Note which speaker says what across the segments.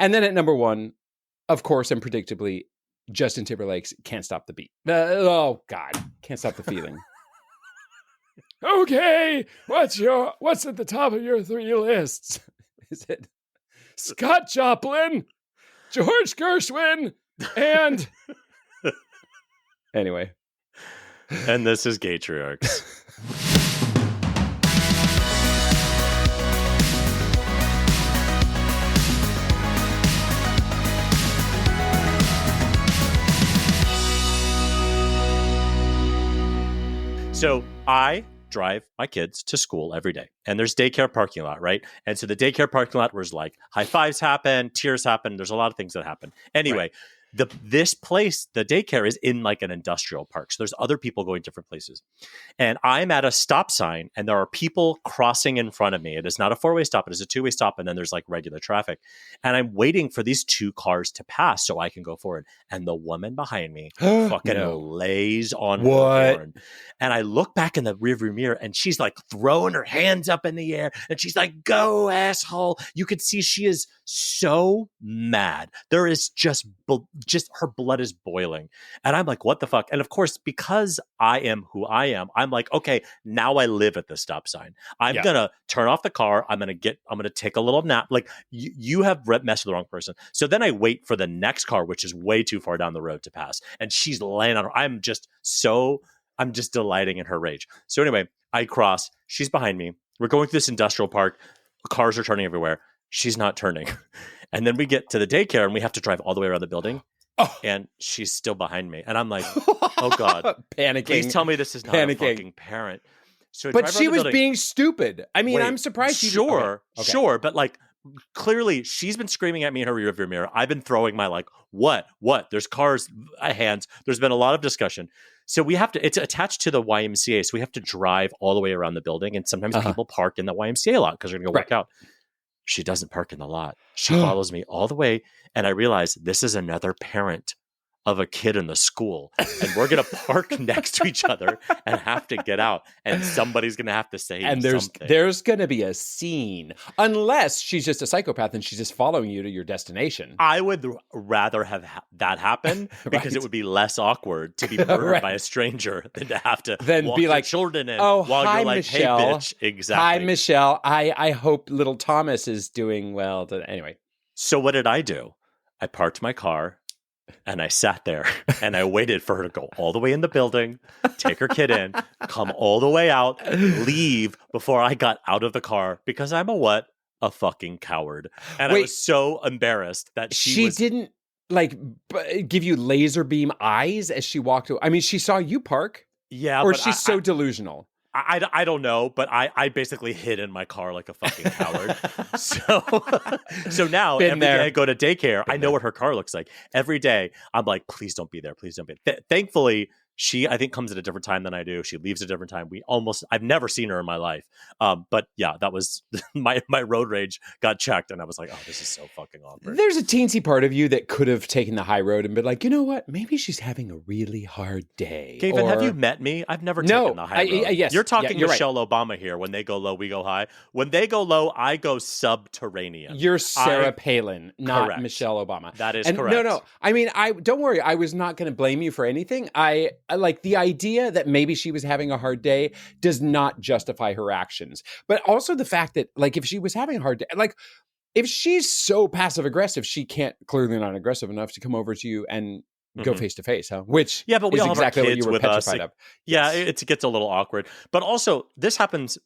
Speaker 1: And then at number 1, of course, and predictably, Justin Timberlake's Can't Stop the Beat. Oh, God. Can't stop the feeling. Okay. What's at the top of your 3 lists? Is it Scott Joplin, George Gershwin, and... Anyway.
Speaker 2: And this is Gatriarchs. So I drive my kids to school every day, and there's daycare parking lot, right? And so the daycare parking lot was like high fives happen, tears happen. There's a lot of things that happen. Anyway, this place, the daycare, is in like an industrial park. So there's other people going different places. And I'm at a stop sign, and there are people crossing in front of me. It is not a 4-way stop. It is a 2-way stop. And then there's like regular traffic. And I'm waiting for these 2 cars to pass so I can go forward. And the woman behind me fucking lays on her horn. And I look back in the rearview mirror, and she's like throwing her hands up in the air. And she's like, go, asshole. You could see she is so mad. There is just her blood is boiling. And I'm like, what the fuck? And of course, because I am who I am, I'm like, okay, now I live at the stop sign. I'm going to turn off the car. I'm going to take a little nap. Like you have messed with the wrong person. So then I wait for the next car, which is way too far down the road to pass. And she's laying on her. I'm just delighting in her rage. So anyway, I cross. She's behind me. We're going through this industrial park. Cars are turning everywhere. She's not turning. And then we get to the daycare, and we have to drive all the way around the building. And she's still behind me. And I'm like, oh, God.
Speaker 1: Panicking.
Speaker 2: Please tell me this is not a fucking parent. So
Speaker 1: but she was being stupid. I mean, I'm surprised.
Speaker 2: Sure. But like, clearly, she's been screaming at me in her rearview mirror. I've been throwing my like, what? There's cars, hands. There's been a lot of discussion. So we have to, it's attached to the YMCA. So we have to drive all the way around the building. And sometimes people park in the YMCA lot because they're going to go work out. She doesn't park in the lot. She follows me all the way. And I realize this is another parent of a kid in the school. And we're going to park next to each other and have to get out. And somebody's going to have to say something.
Speaker 1: There's going to be a scene. Unless she's just a psychopath and she's just following you to your destination.
Speaker 2: I would rather have that happen because it would be less awkward to be murdered by a stranger than to have to walk
Speaker 1: be like,
Speaker 2: children in
Speaker 1: while
Speaker 2: you're like,
Speaker 1: Michelle.
Speaker 2: Hey, bitch. Exactly.
Speaker 1: Hi, Michelle. I hope little Thomas is doing well. Anyway.
Speaker 2: So what did I do? I parked my car. And I sat there and I waited for her to go all the way in the building, take her kid in, come all the way out, leave before I got out of the car because I'm a fucking coward. And I was so embarrassed that she
Speaker 1: didn't like give you laser beam eyes as she walked away. I mean, she saw you park.
Speaker 2: Yeah.
Speaker 1: Or she's so delusional.
Speaker 2: I don't know, but I basically hid in my car like a fucking coward. So now every day I go to daycare, I know what her car looks like. Every day I'm like, please don't be there. Please don't be there. Thankfully, she, I think, comes at a different time than I do. She leaves at a different time. I've never seen her in my life. But yeah, that was my road rage got checked. And I was like, oh, this is so fucking awkward.
Speaker 1: There's a teensy part of you that could have taken the high road and been like, you know what? Maybe she's having a really hard day.
Speaker 2: Gaven, have you met me? I've never taken the high road.
Speaker 1: Yes.
Speaker 2: You're talking Michelle Obama here. When they go low, we go high. When they go low, I go subterranean.
Speaker 1: You're Sarah Palin, not Michelle Obama.
Speaker 2: That is correct.
Speaker 1: No. I mean, don't worry. I was not going to blame you for anything. I like the idea that maybe she was having a hard day does not justify her actions. But also the fact that, like, if she was having a hard day, like, if she's so passive aggressive, she can't, clearly not aggressive enough to come over to you and go face to face, huh? Which
Speaker 2: but we
Speaker 1: is
Speaker 2: all
Speaker 1: exactly
Speaker 2: have our
Speaker 1: what
Speaker 2: kids
Speaker 1: you were
Speaker 2: with
Speaker 1: petrified
Speaker 2: us.
Speaker 1: of.
Speaker 2: Yeah, it gets a little awkward. But also, this happens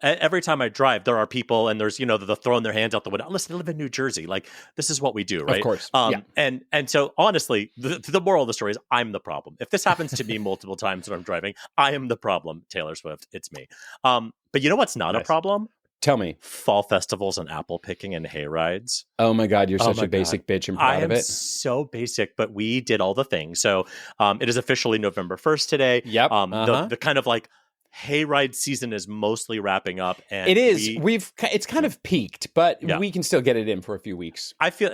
Speaker 2: every time I drive. There are people, and there's they're throwing their hands out the window. Listen, I live in New Jersey. Like, this is what we do, right?
Speaker 1: Of course.
Speaker 2: And so honestly, the moral of the story is I'm the problem. If this happens to me multiple times when I'm driving, I am the problem. Taylor Swift, it's me. But you know what's not a problem?
Speaker 1: Tell me.
Speaker 2: Fall festivals and apple picking and hay rides.
Speaker 1: Oh my God, you're such a basic bitch and proud of it.
Speaker 2: I am so basic, but we did all the things. So it is officially November 1st today.
Speaker 1: Yep.
Speaker 2: The kind of like hayride season is mostly wrapping up, and
Speaker 1: it is. It's kind of peaked, but
Speaker 2: Yeah.
Speaker 1: we can still get it in for a few weeks.
Speaker 2: I feel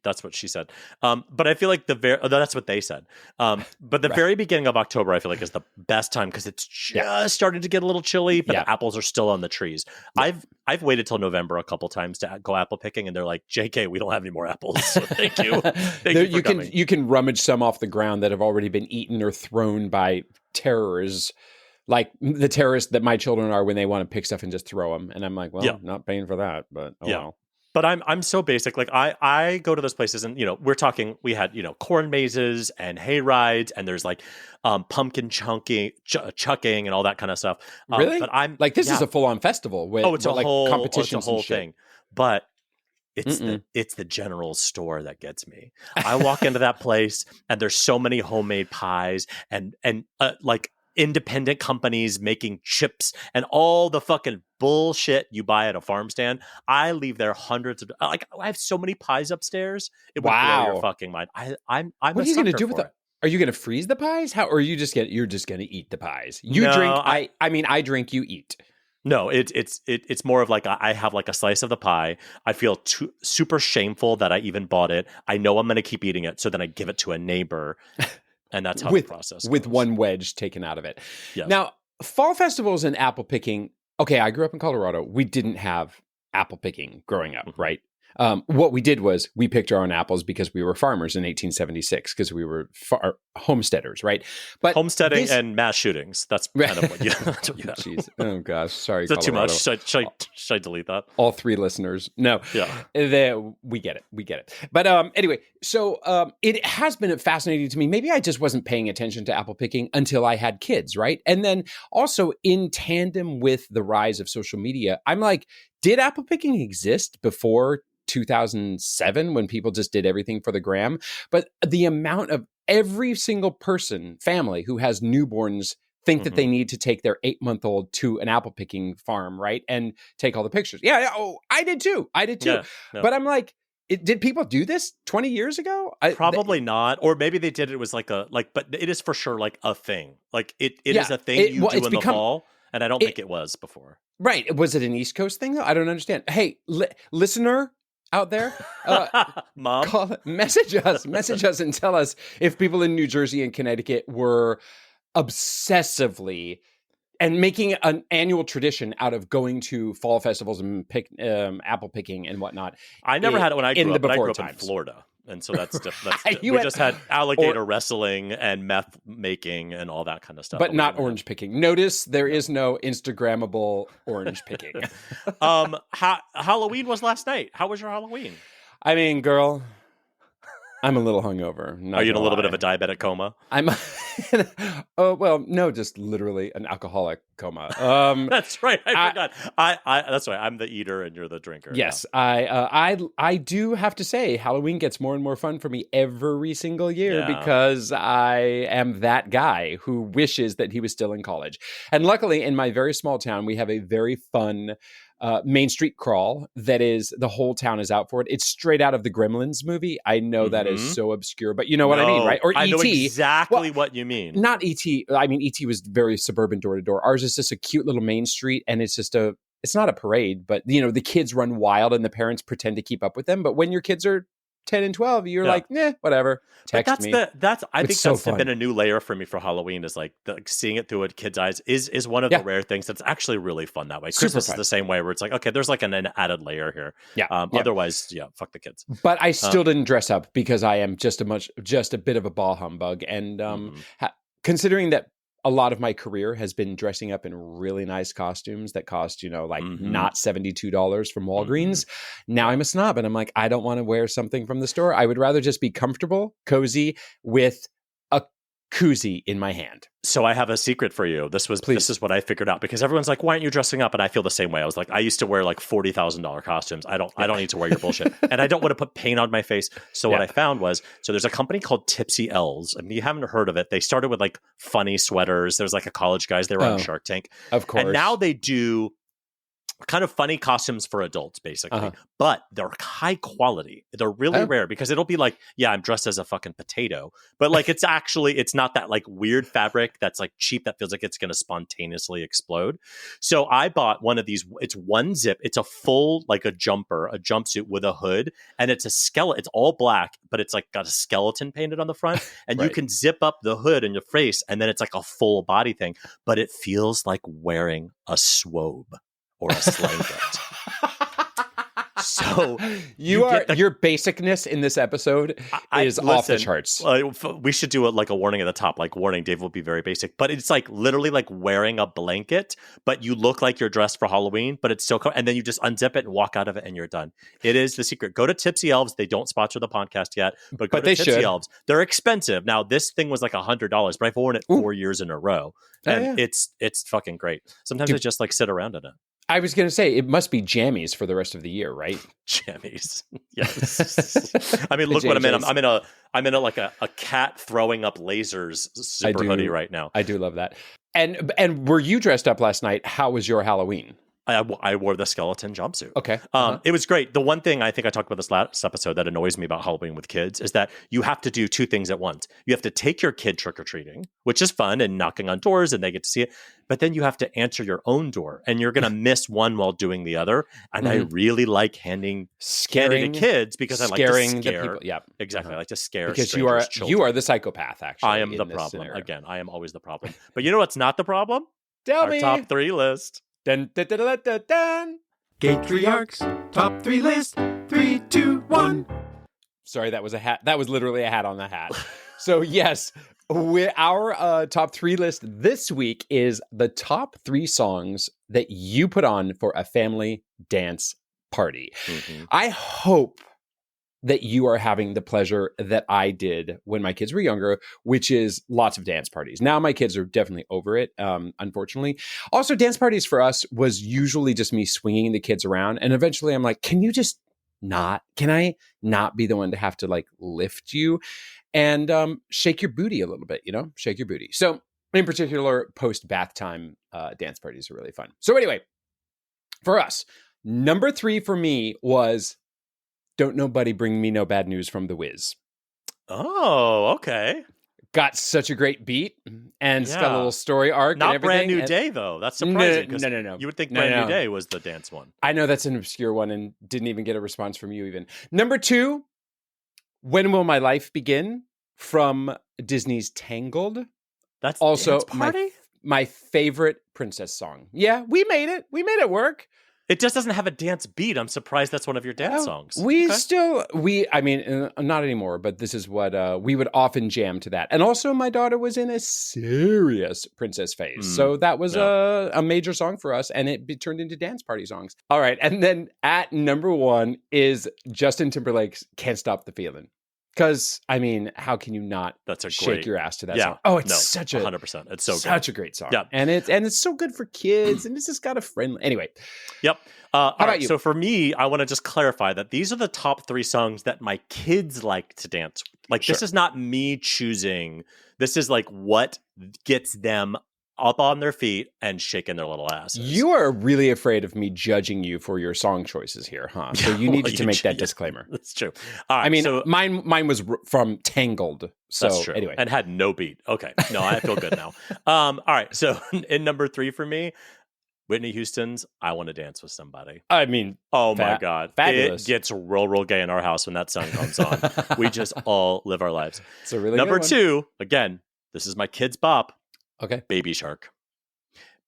Speaker 2: that's what she said. But I feel like that's what they said. But the very beginning of October, I feel like is the best time because it's just starting to get a little chilly, but the apples are still on the trees. Yeah. I've waited till November a couple times to go apple picking, and they're like, "JK, we don't have any more apples. So thank you.
Speaker 1: You can rummage some off the ground that have already been eaten or thrown by terrors. Like the terrorists that my children are when they want to pick stuff and just throw them. And I'm like, well, not paying for that, but well.
Speaker 2: But I'm so basic. Like I go to those places and, we had, corn mazes and hay rides and there's like pumpkin chucking and all that kind of stuff.
Speaker 1: Really?
Speaker 2: But I'm
Speaker 1: like, this is a full on festival with
Speaker 2: it's a whole
Speaker 1: competitions
Speaker 2: whole thing. But it's the general store that gets me. I walk into that place and there's so many homemade pies and like independent companies making chips and all the fucking bullshit you buy at a farm stand. I leave there hundreds of I have so many pies upstairs. It would blow your fucking mind. I'm what
Speaker 1: are you going to do with them? Are you going to freeze the pies? How? Or are you you're just going to eat the pies? You drink. I drink. You eat.
Speaker 2: No, it's more of like I have like a slice of the pie. I feel super shameful that I even bought it. I know I'm going to keep eating it, so then I give it to a neighbor. And that's how the process goes.
Speaker 1: With one wedge taken out of it.
Speaker 2: Yes.
Speaker 1: Now, fall festivals and apple picking. Okay, I grew up in Colorado. We didn't have apple picking growing up, right? What we did was we picked our own apples because we were farmers in 1876 because we were homesteaders, right? But
Speaker 2: homesteading and mass shootings. That's kind of what you had.
Speaker 1: Jeez. Oh, gosh. Sorry,
Speaker 2: Is that
Speaker 1: Colorado.
Speaker 2: too much? Should I delete that?
Speaker 1: All three listeners. No.
Speaker 2: Yeah.
Speaker 1: We get it. But anyway, so it has been fascinating to me. Maybe I just wasn't paying attention to apple picking until I had kids, right? And then also in tandem with the rise of social media, I'm like, did apple picking exist before 2007 when people just did everything for the gram? But the amount of every single family who has newborns think that they need to take their 8-month-old to an apple picking farm, right? And take all the pictures. Yeah. Oh, I did too.
Speaker 2: Yeah.
Speaker 1: But I'm like, did people do this 20 years ago?
Speaker 2: Probably not. Or maybe they did. It was but it is for sure like a thing. Like it is a thing you do in the fall. And I don't think it was before.
Speaker 1: Right. Was it an East Coast thing though? I don't understand. Hey, listener out there,
Speaker 2: Mom,
Speaker 1: message us and tell us if people in New Jersey and Connecticut were obsessively and making an annual tradition out of going to fall festivals and apple picking and whatnot.
Speaker 2: I never had it when I grew up. But I grew up in Florida. And so that's we just had alligator wrestling and meth making and all that kind of stuff.
Speaker 1: But not orange picking. Notice there is no Instagrammable orange picking.
Speaker 2: Halloween was last night. How was your Halloween?
Speaker 1: I mean, girl, I'm a little hungover.
Speaker 2: Are you in a little bit of a diabetic coma?
Speaker 1: No, just literally an alcoholic coma.
Speaker 2: That's right. I forgot. That's right. I'm the eater and you're the drinker.
Speaker 1: Yes, yeah. I do have to say, Halloween gets more and more fun for me every single year because I am that guy who wishes that he was still in college. And luckily, in my very small town, we have a very fun Main Street crawl that is the whole town is out for it. It's straight out of the Gremlins movie. I know that is so obscure, but you know what I mean, right? Or
Speaker 2: I
Speaker 1: E.T.
Speaker 2: know exactly what you mean.
Speaker 1: Not E.T. I mean, E.T. was very suburban door to door. Ours is just a cute little main street, and it's not a parade, but the kids run wild and the parents pretend to keep up with them. But when your kids are 10 and 12, you're like, whatever. Text me.
Speaker 2: I think that's been a new layer for me for Halloween is like seeing it through a kid's eyes is one of the rare things that's actually really fun that way. Christmas is the same way where it's like, okay, there's like an added layer here. Otherwise, fuck the kids.
Speaker 1: But I still didn't dress up because I am just a bit of a ball humbug. And considering that a lot of my career has been dressing up in really nice costumes that cost, not $72 from Walgreens. Now I'm a snob and I'm like, I don't want to wear something from the store. I would rather just be comfortable, cozy with a koozie in my hand.
Speaker 2: So I have a secret for you. This is what I figured out because everyone's like, why aren't you dressing up? And I feel the same way. I was like, I used to wear like $40,000 costumes. I don't need to wear your bullshit. And I don't want to put paint on my face. So what I found was, there's a company called Tipsy Elves. I mean, you haven't heard of it. They started with like funny sweaters. There's like a college guys. They were on Shark Tank.
Speaker 1: Of course.
Speaker 2: And now they do kind of funny costumes for adults, basically. But they're high quality. They're really rare because it'll be like, yeah, I'm dressed as a fucking potato. But like, it's not that like weird fabric that's like cheap that feels like it's going to spontaneously explode. So I bought one of these. It's one zip. It's a full, like a jumpsuit with a hood. And it's a skeleton. It's all black, but it's like got a skeleton painted on the front. And you can zip up the hood in your face. And then it's like a full body thing. But it feels like wearing a swobe or a slanket. So
Speaker 1: your basicness in this episode is off the charts.
Speaker 2: We should do like a warning at the top, like warning, Dave will be very basic, but it's like literally like wearing a blanket, but you look like you're dressed for Halloween, but it's still, and then you just unzip it and walk out of it and you're done. It is the secret. Go to Tipsy Elves. They don't sponsor the podcast yet, but go to Tipsy Elves. They're expensive. Now this thing was like $100, but I've worn it 4 years in a row and it's fucking great. Sometimes I just like sit around in it.
Speaker 1: I was going to say, it must be jammies for the rest of the year, right?
Speaker 2: Jammies. Yes. I mean, look what I'm in. I'm in a like a cat throwing up lasers super hoodie right now.
Speaker 1: I do love that. And were you dressed up last night? How was your Halloween?
Speaker 2: I wore the skeleton jumpsuit.
Speaker 1: Okay.
Speaker 2: It was great. The one thing I think I talked about this last episode that annoys me about Halloween with kids is that you have to do two things at once. You have to take your kid trick-or-treating, which is fun and knocking on doors and they get to see it. But then you have to answer your own door and you're going to miss one while doing the other. And I really like handing candy to kids because I like to scare.
Speaker 1: The people. Yeah,
Speaker 2: exactly. I like to scare
Speaker 1: because you are the psychopath, actually.
Speaker 2: I am the problem. Scenario. Again, I am always the problem. But you know what's not the problem?
Speaker 1: Tell me.
Speaker 2: Our top 3 list.
Speaker 1: Dun, dun, dun, dun, dun, dun.
Speaker 3: Gatriarch's top 3 list. 3, 2, 1.
Speaker 1: Sorry, that was a hat. That was literally a hat on the hat. So yes, our top 3 list this week is the top 3 songs that you put on for a family dance party. Mm-hmm. I hope that you are having the pleasure that I did when my kids were younger, which is lots of dance parties. Now my kids are definitely over it, unfortunately. Also, dance parties for us was usually just me swinging the kids around. And eventually I'm like, can I not be the one to have to like lift you and shake your booty a little bit, shake your booty. So in particular, post-bath time dance parties are really fun. So anyway, for us, number 3 for me was Don't Nobody Bring Me No Bad News from The Wiz.
Speaker 2: Oh, okay.
Speaker 1: Got such a great beat and it's got a little story arc.
Speaker 2: Not
Speaker 1: and everything.
Speaker 2: Brand New Day, though. That's surprising.
Speaker 1: No.
Speaker 2: You would think Brand New Day was the dance one.
Speaker 1: I know that's an obscure one and didn't even get a response from you even. Number 2, When Will My Life Begin from Disney's Tangled.
Speaker 2: That's
Speaker 1: also
Speaker 2: dance party?
Speaker 1: my favorite princess song. Yeah, we made it. We made it work.
Speaker 2: It just doesn't have a dance beat. I'm surprised that's one of your dance songs.
Speaker 1: I mean, not anymore, but this is what we would often jam to that. And also my daughter was in a serious princess phase. So that was a major song for us and it turned into dance party songs. All right. And then at number 1 is Justin Timberlake's Can't Stop the Feeling. Because, I mean, how can you not shake your ass to that song? Oh, it's such
Speaker 2: 100%. It's so good.
Speaker 1: Such a great song. Yeah. And it's so good for kids and it's just got a friendly... Anyway.
Speaker 2: Yep.
Speaker 1: How about you?
Speaker 2: So for me, I want to just clarify that these are the top 3 songs that my kids like to dance. Like, this is not me choosing. This is like what gets them up on their feet and shaking their little asses.
Speaker 1: You are really afraid of me judging you for your song choices here, huh? So you needed to make that disclaimer.
Speaker 2: That's true. All right,
Speaker 1: I mean, mine was from Tangled. So
Speaker 2: that's true.
Speaker 1: Anyway.
Speaker 2: And had no beat. Okay. No, I feel good now. All right. So in number 3 for me, Whitney Houston's I Want to Dance with Somebody.
Speaker 1: I mean,
Speaker 2: oh my God.
Speaker 1: Fabulous.
Speaker 2: It gets real gay in our house when that song comes on. We just all live our lives.
Speaker 1: It's a really
Speaker 2: number
Speaker 1: good one.
Speaker 2: 2, again, this is my kid's bop.
Speaker 1: Okay.
Speaker 2: Baby Shark.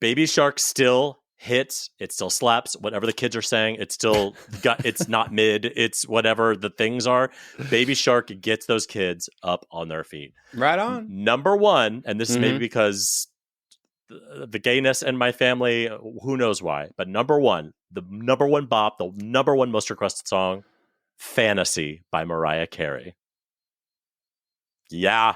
Speaker 2: Baby Shark still hits. It still slaps. Whatever the kids are saying, it's still got. It's not mid. It's whatever the things are. Baby Shark gets those kids up on their feet.
Speaker 1: Right on.
Speaker 2: Number 1, and this is maybe because the gayness in my family, who knows why, but number 1, the number 1 bop, the number 1 most requested song, Fantasy by Mariah Carey. Yeah.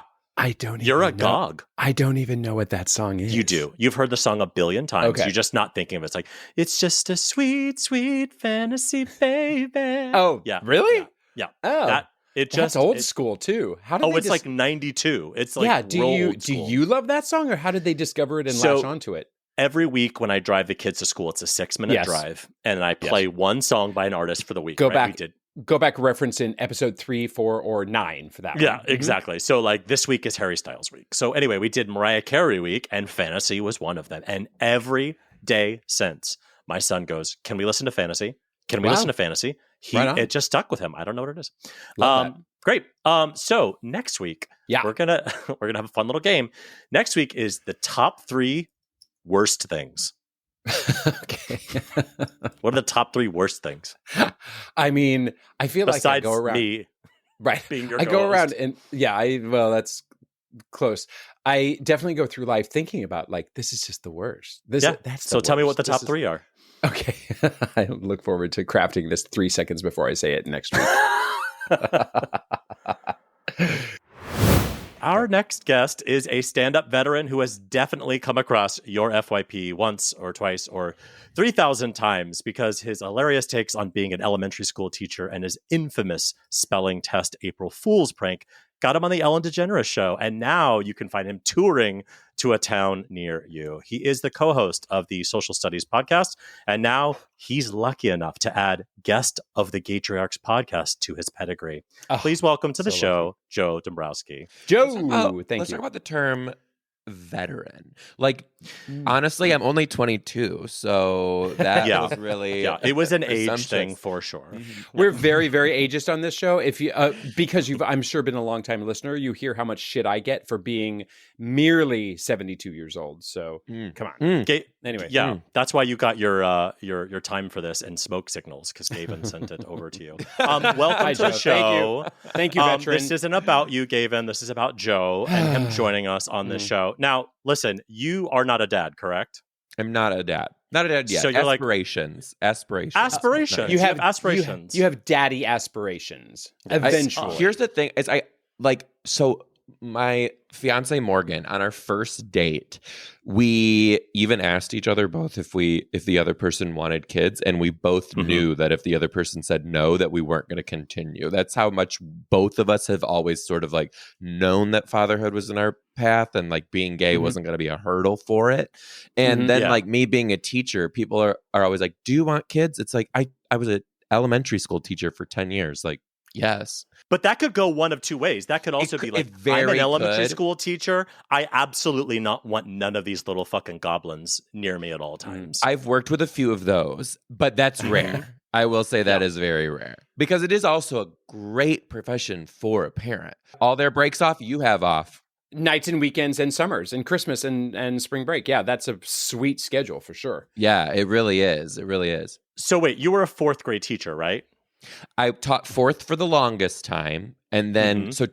Speaker 2: You're a gog.
Speaker 1: I don't even know what that song is.
Speaker 2: You do. You've heard the song a billion times.
Speaker 1: Okay.
Speaker 2: You're just not thinking of it. It's like, it's just a sweet, sweet fantasy, baby.
Speaker 1: Oh,
Speaker 2: yeah.
Speaker 1: Really?
Speaker 2: Yeah.
Speaker 1: Oh, that's old school too. How did
Speaker 2: it's like 92. It's like
Speaker 1: do you love that song or how did they discover it and latch onto it?
Speaker 2: every week when I drive the kids to school, it's a 6-minute drive, and I play one song by an artist for the week.
Speaker 1: Go back, reference in episode 3, 4, or 9 for that one.
Speaker 2: Yeah, exactly. So like this week is Harry Styles week. So anyway, we did Mariah Carey week, and Fantasy was one of them. And every day since, my son goes, "Can we listen to Fantasy? Can we listen to Fantasy?" It just stuck with him. I don't know what it is. Great. So next week, we're gonna have a fun little game. Next week is the top 3 worst things.
Speaker 1: Okay.
Speaker 2: What are the top 3 worst things?
Speaker 1: I mean, I feel
Speaker 2: besides
Speaker 1: like I go around
Speaker 2: me,
Speaker 1: right?
Speaker 2: Being your
Speaker 1: I go
Speaker 2: co-host.
Speaker 1: around and that's close. I definitely go through life thinking about like this is just the worst.
Speaker 2: So tell me what the top 3 are.
Speaker 1: Okay. I look forward to crafting this 3 seconds before I say it next week.
Speaker 2: Our next guest is a stand-up veteran who has definitely come across your FYP once or twice or 3,000 times because his hilarious takes on being an elementary school teacher and his infamous spelling test April Fool's prank got him on the Ellen Degeneres show. And now you can find him touring to a town near you. He is the co-host of the Social Studies podcast. And now he's lucky enough to add guest of the Gatriarchs podcast to his pedigree. Please welcome to the show, Joe Dombrowski.
Speaker 1: Joe,
Speaker 4: let's talk about the term veteran. Like, honestly, I'm only 22, so that was really
Speaker 2: it was an age thing for sure.
Speaker 1: We're very, very ageist on this show. If you because you've, I'm sure, been a long time listener, you hear how much shit I get for being merely 72 years old. So come on.
Speaker 2: Anyway, that's why you got your time for this and smoke signals because Gavin sent it over to you. Welcome to the show.
Speaker 1: Thank you, veteran.
Speaker 2: This isn't about you, Gavin. This is about Joe and him joining us on this show. Now, listen, you are not a dad, correct?
Speaker 4: I'm not a dad. Not a dad yet.
Speaker 2: So you're
Speaker 4: aspirations.
Speaker 2: Aspirations. You have aspirations.
Speaker 1: You have daddy aspirations. Eventually.
Speaker 4: Here's the thing: is my fiance Morgan, on our first date, we even asked each other both if the other person wanted kids, and we both knew that if the other person said no, that we weren't going to continue. That's how much both of us have always sort of like known that fatherhood was in our path, and like being gay wasn't going to be a hurdle for it. And then like me being a teacher, people are always like, "Do you want kids?" It's like I was an elementary school teacher for 10 years. Like, yes.
Speaker 2: But that could go one of two ways. That could also be like, I'm an elementary school teacher. I absolutely not want none of these little fucking goblins near me at all times.
Speaker 4: I've worked with a few of those, but that's rare. I will say that is very rare. Because it is also a great profession for a parent. All their breaks off, you have off.
Speaker 1: Nights and weekends and summers and Christmas and spring break. Yeah, that's a sweet schedule for sure.
Speaker 4: Yeah, it really is. It really is.
Speaker 2: So wait, you were a 4th grade teacher, right?
Speaker 4: I taught 4th for the longest time. And then, so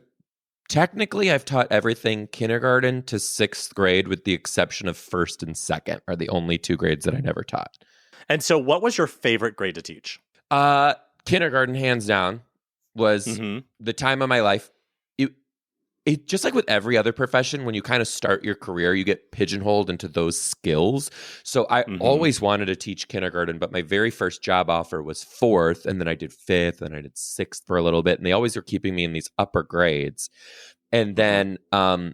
Speaker 4: technically I've taught everything kindergarten to 6th grade with the exception of 1st and 2nd are the only 2 grades that I never taught.
Speaker 2: And so what was your favorite grade to teach?
Speaker 4: Kindergarten, hands down, was the time of my life. It just like with every other profession, when you kind of start your career, you get pigeonholed into those skills. So I always wanted to teach kindergarten, but my very first job offer was 4th, and then I did 5th, and I did 6th for a little bit, and they always were keeping me in these upper grades. And then I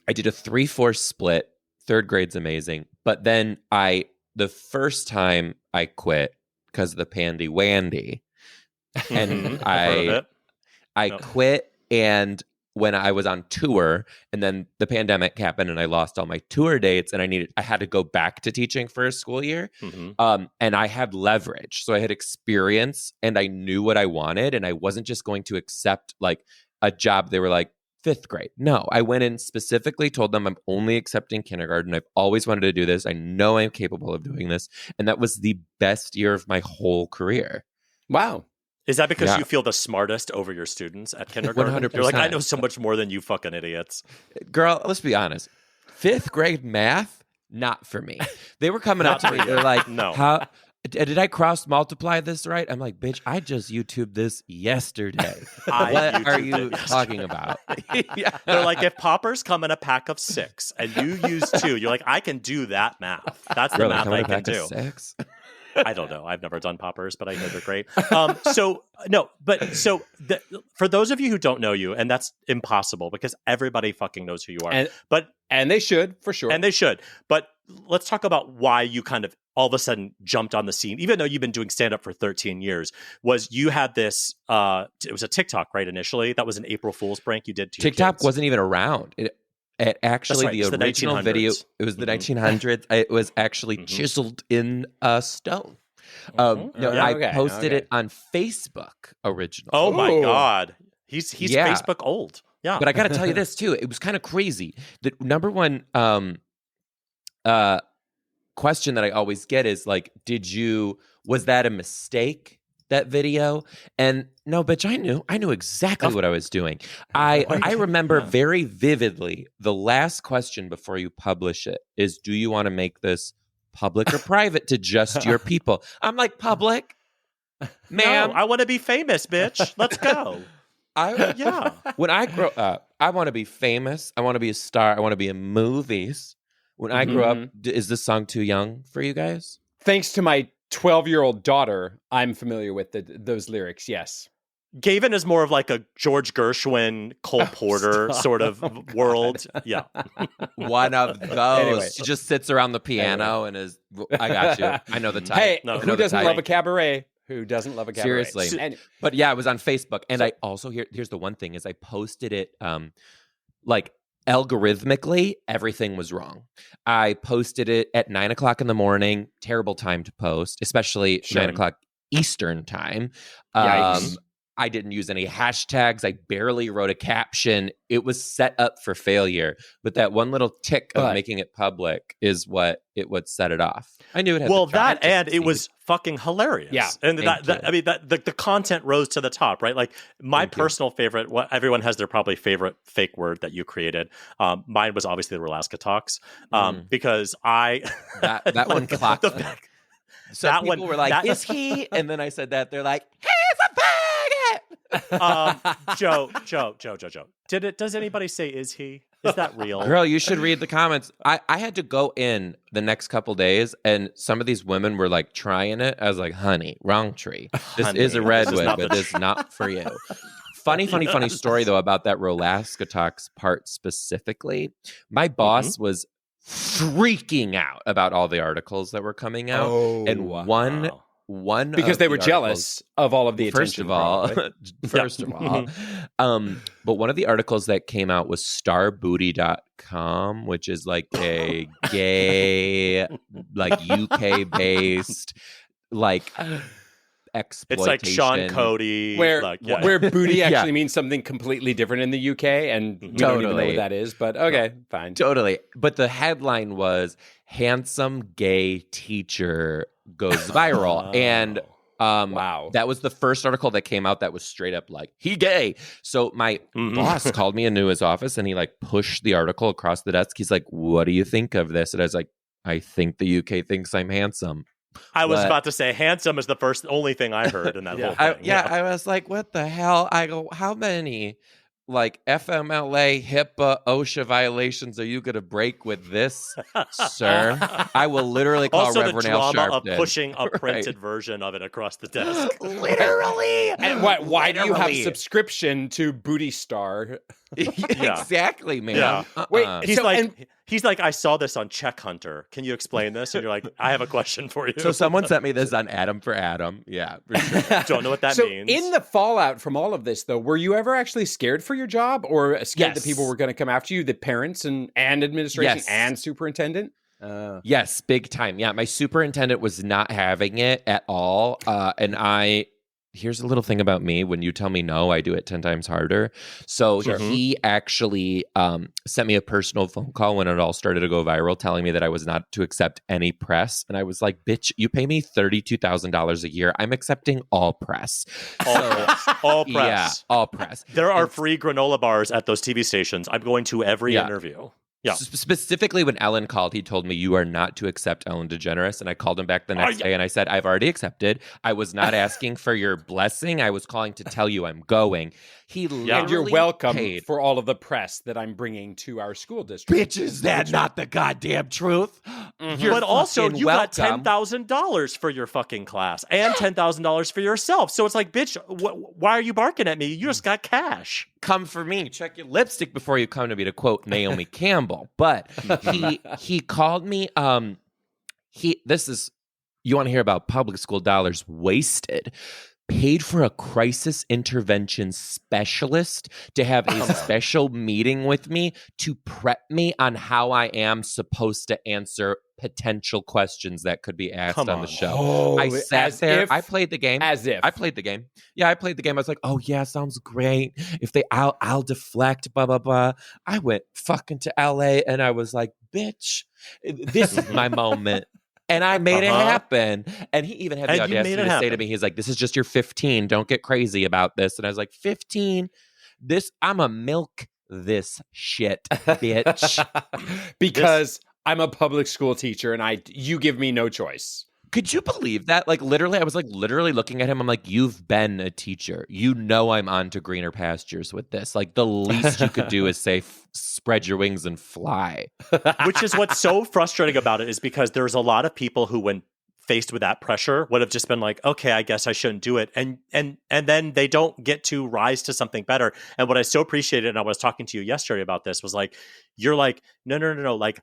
Speaker 4: did a 3-4 split. 3rd grade's amazing, but then the first time I quit because of the pandy wandy, and I quit and. When I was on tour, and then the pandemic happened and I lost all my tour dates, and I had to go back to teaching for a school year. And I had leverage. So I had experience and I knew what I wanted, and I wasn't just going to accept like a job. They were like 5th grade. No, I went in specifically, told them I'm only accepting kindergarten. I've always wanted to do this. I know I'm capable of doing this. And that was the best year of my whole career.
Speaker 1: Wow.
Speaker 2: Is that because you feel the smartest over your students at kindergarten?
Speaker 4: 100%.
Speaker 2: You're like, I know so much more than you fucking idiots.
Speaker 4: Girl, let's be honest. 5th grade math, not for me. They were coming up to me. They're like,
Speaker 2: no.
Speaker 4: How did I cross multiply this right? I'm like, bitch, I just YouTubed this yesterday. What are you talking about?
Speaker 2: They're like, if poppers come in a pack of 6 and you use 2, you're like, I can do that math. That's the math I can do.
Speaker 4: 6?
Speaker 2: I don't know. I've never done poppers, but I hear they're great. For those of you who don't know you, and that's impossible because everybody fucking knows who you are.
Speaker 1: And they should, for sure.
Speaker 2: And they should. But let's talk about why you kind of all of a sudden jumped on the scene, even though you've been doing stand-up for 13 years. Was you had this, it was a TikTok, right, initially? That was an April Fool's prank you did to
Speaker 4: TikTok
Speaker 2: your kids.
Speaker 4: wasn't even around. It actually,
Speaker 2: right.
Speaker 4: the original video, it was the 1900s. It was actually chiseled in stone. I posted it on Facebook originally.
Speaker 2: Oh my God. He's Facebook old. Yeah.
Speaker 4: But I got to tell you this too. It was kind of crazy. The number one question that I always get is like, was that a mistake, that video? And no, bitch, I knew exactly what I was doing. I remember very vividly the last question before you publish it is, do you want to make this public or private to just your people? I'm like, public? Ma'am.
Speaker 2: No, I want to be famous, bitch. Let's go.
Speaker 4: When I grow up, I want to be famous. I want to be a star. I want to be in movies. When I grew up, is this song too young for you guys?
Speaker 1: Thanks to my 12-year-old daughter, I'm familiar with those lyrics, yes.
Speaker 2: Gavin is more of like a George Gershwin, Cole Porter sort of world. Yeah.
Speaker 4: One of those. Anyway. She just sits around the piano and is, I got you. I know the type.
Speaker 1: Hey, who doesn't love a cabaret? Who doesn't love a cabaret?
Speaker 4: Seriously. But yeah, it was on Facebook. And I also, here's the one thing, is I posted it like algorithmically, everything was wrong. I posted it at 9 o'clock in the morning, terrible time to post, especially 9 o'clock Eastern time. I didn't use any hashtags. I barely wrote a caption. It was set up for failure. But that one little tick of making it public is what set it off. I knew it had
Speaker 2: it was fucking hilarious.
Speaker 4: Yeah.
Speaker 2: And the content rose to the top, right? Like my personal favorite, everyone has their probably favorite fake word that you created. Mine was obviously the Rol-aska-tox because
Speaker 4: that one clocked me. So that people were like, is he? And then I said that. They're like, he's a
Speaker 2: Joe. Does anybody say is he? Is that real?
Speaker 4: Girl, you should read the comments. I had to go in the next couple days, and some of these women were like trying it. I was like, honey, wrong tree. This is a redwood, but this is not for you. Funny story though about that Rol-aska-tox part specifically. My boss was freaking out about all the articles that were coming out, and one
Speaker 1: because they were jealous of all of the attention.
Speaker 4: First of all, but one of the articles that came out was starbooty.com, which is like a gay, like UK based, like exploitation.
Speaker 2: It's like Sean Cody,
Speaker 1: where booty actually means something completely different in the UK, and we don't even know what that is. But okay, fine,
Speaker 4: totally. But the headline was "Handsome Gay Teacher Goes Viral," and that was the first article that came out that was straight up like, he gay. So my boss called me into his office and he like pushed the article across the desk. He's like, what do you think of this? And I was like, I think the UK thinks I'm handsome.
Speaker 2: I was about to say handsome is the only thing I heard in that whole thing.
Speaker 4: I was like, what the hell? I go, how many like FMLA, HIPAA, OSHA violations are you going to break with this, sir? I will literally call
Speaker 2: also
Speaker 4: Reverend
Speaker 2: the
Speaker 4: Al
Speaker 2: drama
Speaker 4: Sharpton.
Speaker 2: of pushing a printed version of it across the desk.
Speaker 4: Literally.
Speaker 1: And why do you have subscription to Booty Star?
Speaker 4: Exactly, man.
Speaker 2: Yeah. Wait, he's like, I saw this on Check Hunter. Can you explain this? And you're like, I have a question for you.
Speaker 4: So someone sent me this on Adam for Adam. Yeah. For sure.
Speaker 2: Don't know what that means.
Speaker 1: In the fallout from all of this, though, were you ever actually scared for your job or scared that people were going to come after you, the parents and administration and superintendent?
Speaker 4: Yes, big time. Yeah, my superintendent was not having it at all. And here's a little thing about me. When you tell me no, I do it 10 times harder. So he actually sent me a personal phone call when it all started to go viral, telling me that I was not to accept any press. And I was like, bitch, you pay me $32,000 a year. I'm accepting all press.
Speaker 2: All press.
Speaker 4: Yeah, all press.
Speaker 2: There are free granola bars at those TV stations. I'm going to every interview. Yeah.
Speaker 4: Specifically, when Ellen called, he told me, you are not to accept Ellen Degeneres. And I called him back the next day and I said, I've already accepted. I was not asking for your blessing. I was calling to tell you I'm going. He literally
Speaker 1: and you're welcome for all of the press that I'm bringing to our school district.
Speaker 4: Bitch, is that not the goddamn truth? You're
Speaker 2: but also
Speaker 4: fucking
Speaker 2: you got
Speaker 4: welcome.
Speaker 2: $10,000 for your fucking class and $10,000 for yourself. So it's like, bitch, why are you barking at me? You just got cash.
Speaker 4: Come for me. Check your lipstick before you come to me, to quote Naomi Campbell. But he called me. This is, you want to hear about public school dollars wasted. Paid for a crisis intervention specialist to have a special meeting with me to prep me on how I am supposed to answer potential questions that could be asked on the show.
Speaker 1: Oh,
Speaker 4: I sat there. I played the game.
Speaker 1: As if.
Speaker 4: I played the game. Yeah, I played the game. I was like, oh yeah, sounds great. If I'll deflect, blah, blah, blah. I went fucking to LA and I was like, bitch, this is my moment. And I made it happen. And he even had the audacity to say to me, he's like, this is just your 15. Don't get crazy about this. And I was like, 15? I'ma milk this shit, bitch.
Speaker 1: Because I'm a public school teacher and you give me no choice.
Speaker 4: Could you believe that? Like, literally, I was like literally looking at him. I'm like, you've been a teacher. You know I'm on to greener pastures with this. Like, the least you could do is say, spread your wings and fly.
Speaker 2: Which is what's so frustrating about it, is because there's a lot of people who, when faced with that pressure, would have just been like, okay, I guess I shouldn't do it. And then they don't get to rise to something better. And what I so appreciated, and I was talking to you yesterday about this, was like, you're like, no. Like,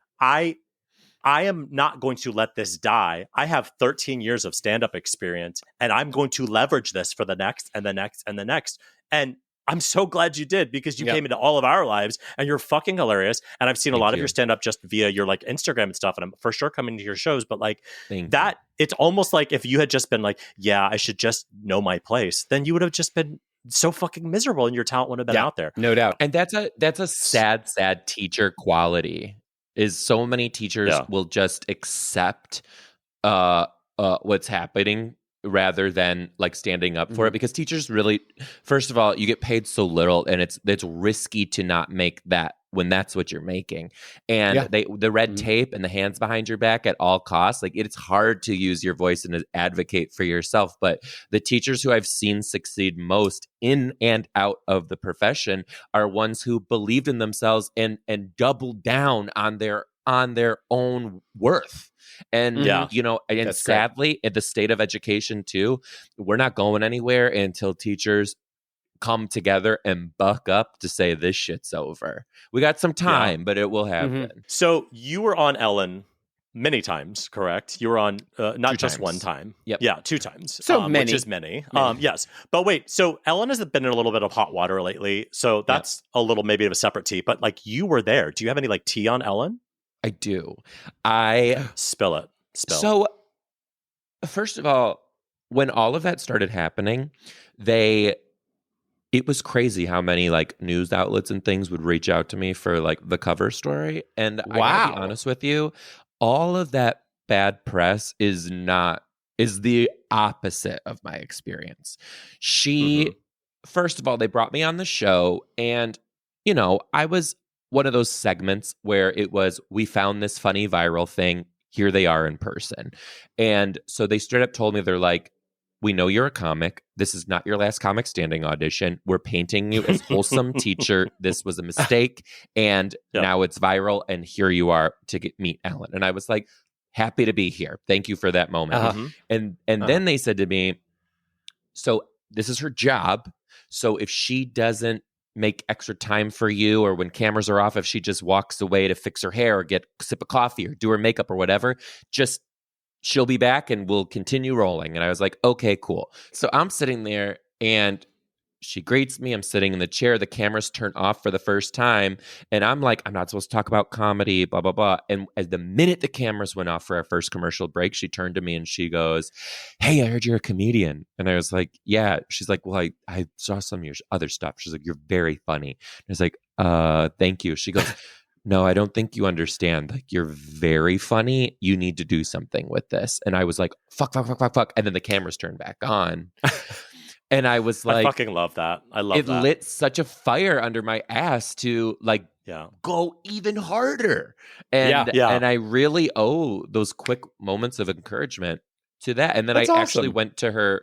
Speaker 2: I am not going to let this die. I have 13 years of stand-up experience, and I'm going to leverage this for the next and the next and the next. And I'm so glad you did, because you came into all of our lives and you're fucking hilarious. And I've seen a lot of your stand-up just via your like Instagram and stuff. And I'm for sure coming to your shows, but like it's almost like if you had just been like, yeah, I should just know my place, then you would have just been so fucking miserable and your talent would have been out there.
Speaker 1: No doubt.
Speaker 4: And that's a sad teacher quality. Is so many teachers will just accept what's happening rather than like standing up for it, because teachers really, first of all, you get paid so little, and it's risky to not make that when that's what you're making. And the red tape and the hands behind your back at all costs, like it's hard to use your voice and advocate for yourself. But the teachers who I've seen succeed most in and out of the profession are ones who believed in themselves and doubled down on their own worth. And, you know, and that's sadly, in the state of education too, we're not going anywhere until teachers come together and buck up to say this shit's over. We got some time, but it will happen.
Speaker 2: So you were on Ellen many times, correct? You were on not just one time.
Speaker 4: Yep.
Speaker 2: Yeah, 2 times.
Speaker 1: So many.
Speaker 2: Which is many. Yes. But wait, so Ellen has been in a little bit of hot water lately. So that's a little maybe of a separate tea. But like, you were there. Do you have any like tea on Ellen?
Speaker 4: I do.
Speaker 2: Spill it.
Speaker 4: So, first of all, when all of that started happening, it was crazy how many like news outlets and things would reach out to me for like the cover story. And I gotta be honest with you, all of that bad press is the opposite of my experience. First of all, they brought me on the show, and you know, I was one of those segments where it was, we found this funny viral thing. Here they are in person. And so they straight up told me, they're like, we know you're a comic. This is not your last comic standing audition. We're painting you as wholesome teacher. This was a mistake. And now it's viral. And here you are to meet Ellen. And I was like, happy to be here. Thank you for that moment. And then they said to me, so this is her job. So if she doesn't make extra time for you, or when cameras are off, if she just walks away to fix her hair or get a sip of coffee or do her makeup or whatever, she'll be back and we'll continue rolling. And I was like, okay, cool. So I'm sitting there and she greets me. I'm sitting in the chair. The cameras turn off for the first time. And I'm like, I'm not supposed to talk about comedy, blah, blah, blah. And as the minute the cameras went off for our first commercial break, she turned to me and she goes, hey, I heard you're a comedian. And I was like, yeah. She's like, well, I saw some of your other stuff. She's like, you're very funny. And I was like, thank you. She goes, no, I don't think you understand. Like, you're very funny. You need to do something with this. And I was like, fuck. And then the cameras turned back on. And I was like,
Speaker 2: I fucking love that. I love that.
Speaker 4: It lit such a fire under my ass to like go even harder. And and I really owe those quick moments of encouragement to that. And then I actually went to her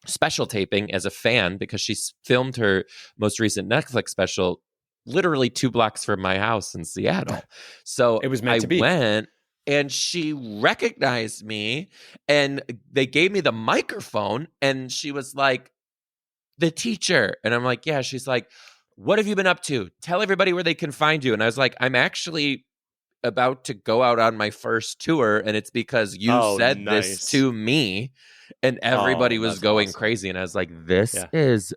Speaker 4: special taping as a fan, because she filmed her most recent Netflix special literally 2 blocks from my house in Seattle. So
Speaker 1: it was meant to be.
Speaker 4: I went. and she recognized me, and they gave me the microphone, and she was like, the teacher. And I'm like, yeah. She's like, what have you been up to? Tell everybody where they can find you. And I was like, I'm actually about to go out on my first tour, and it's because you said this to me, and everybody was going crazy. And I was like, this is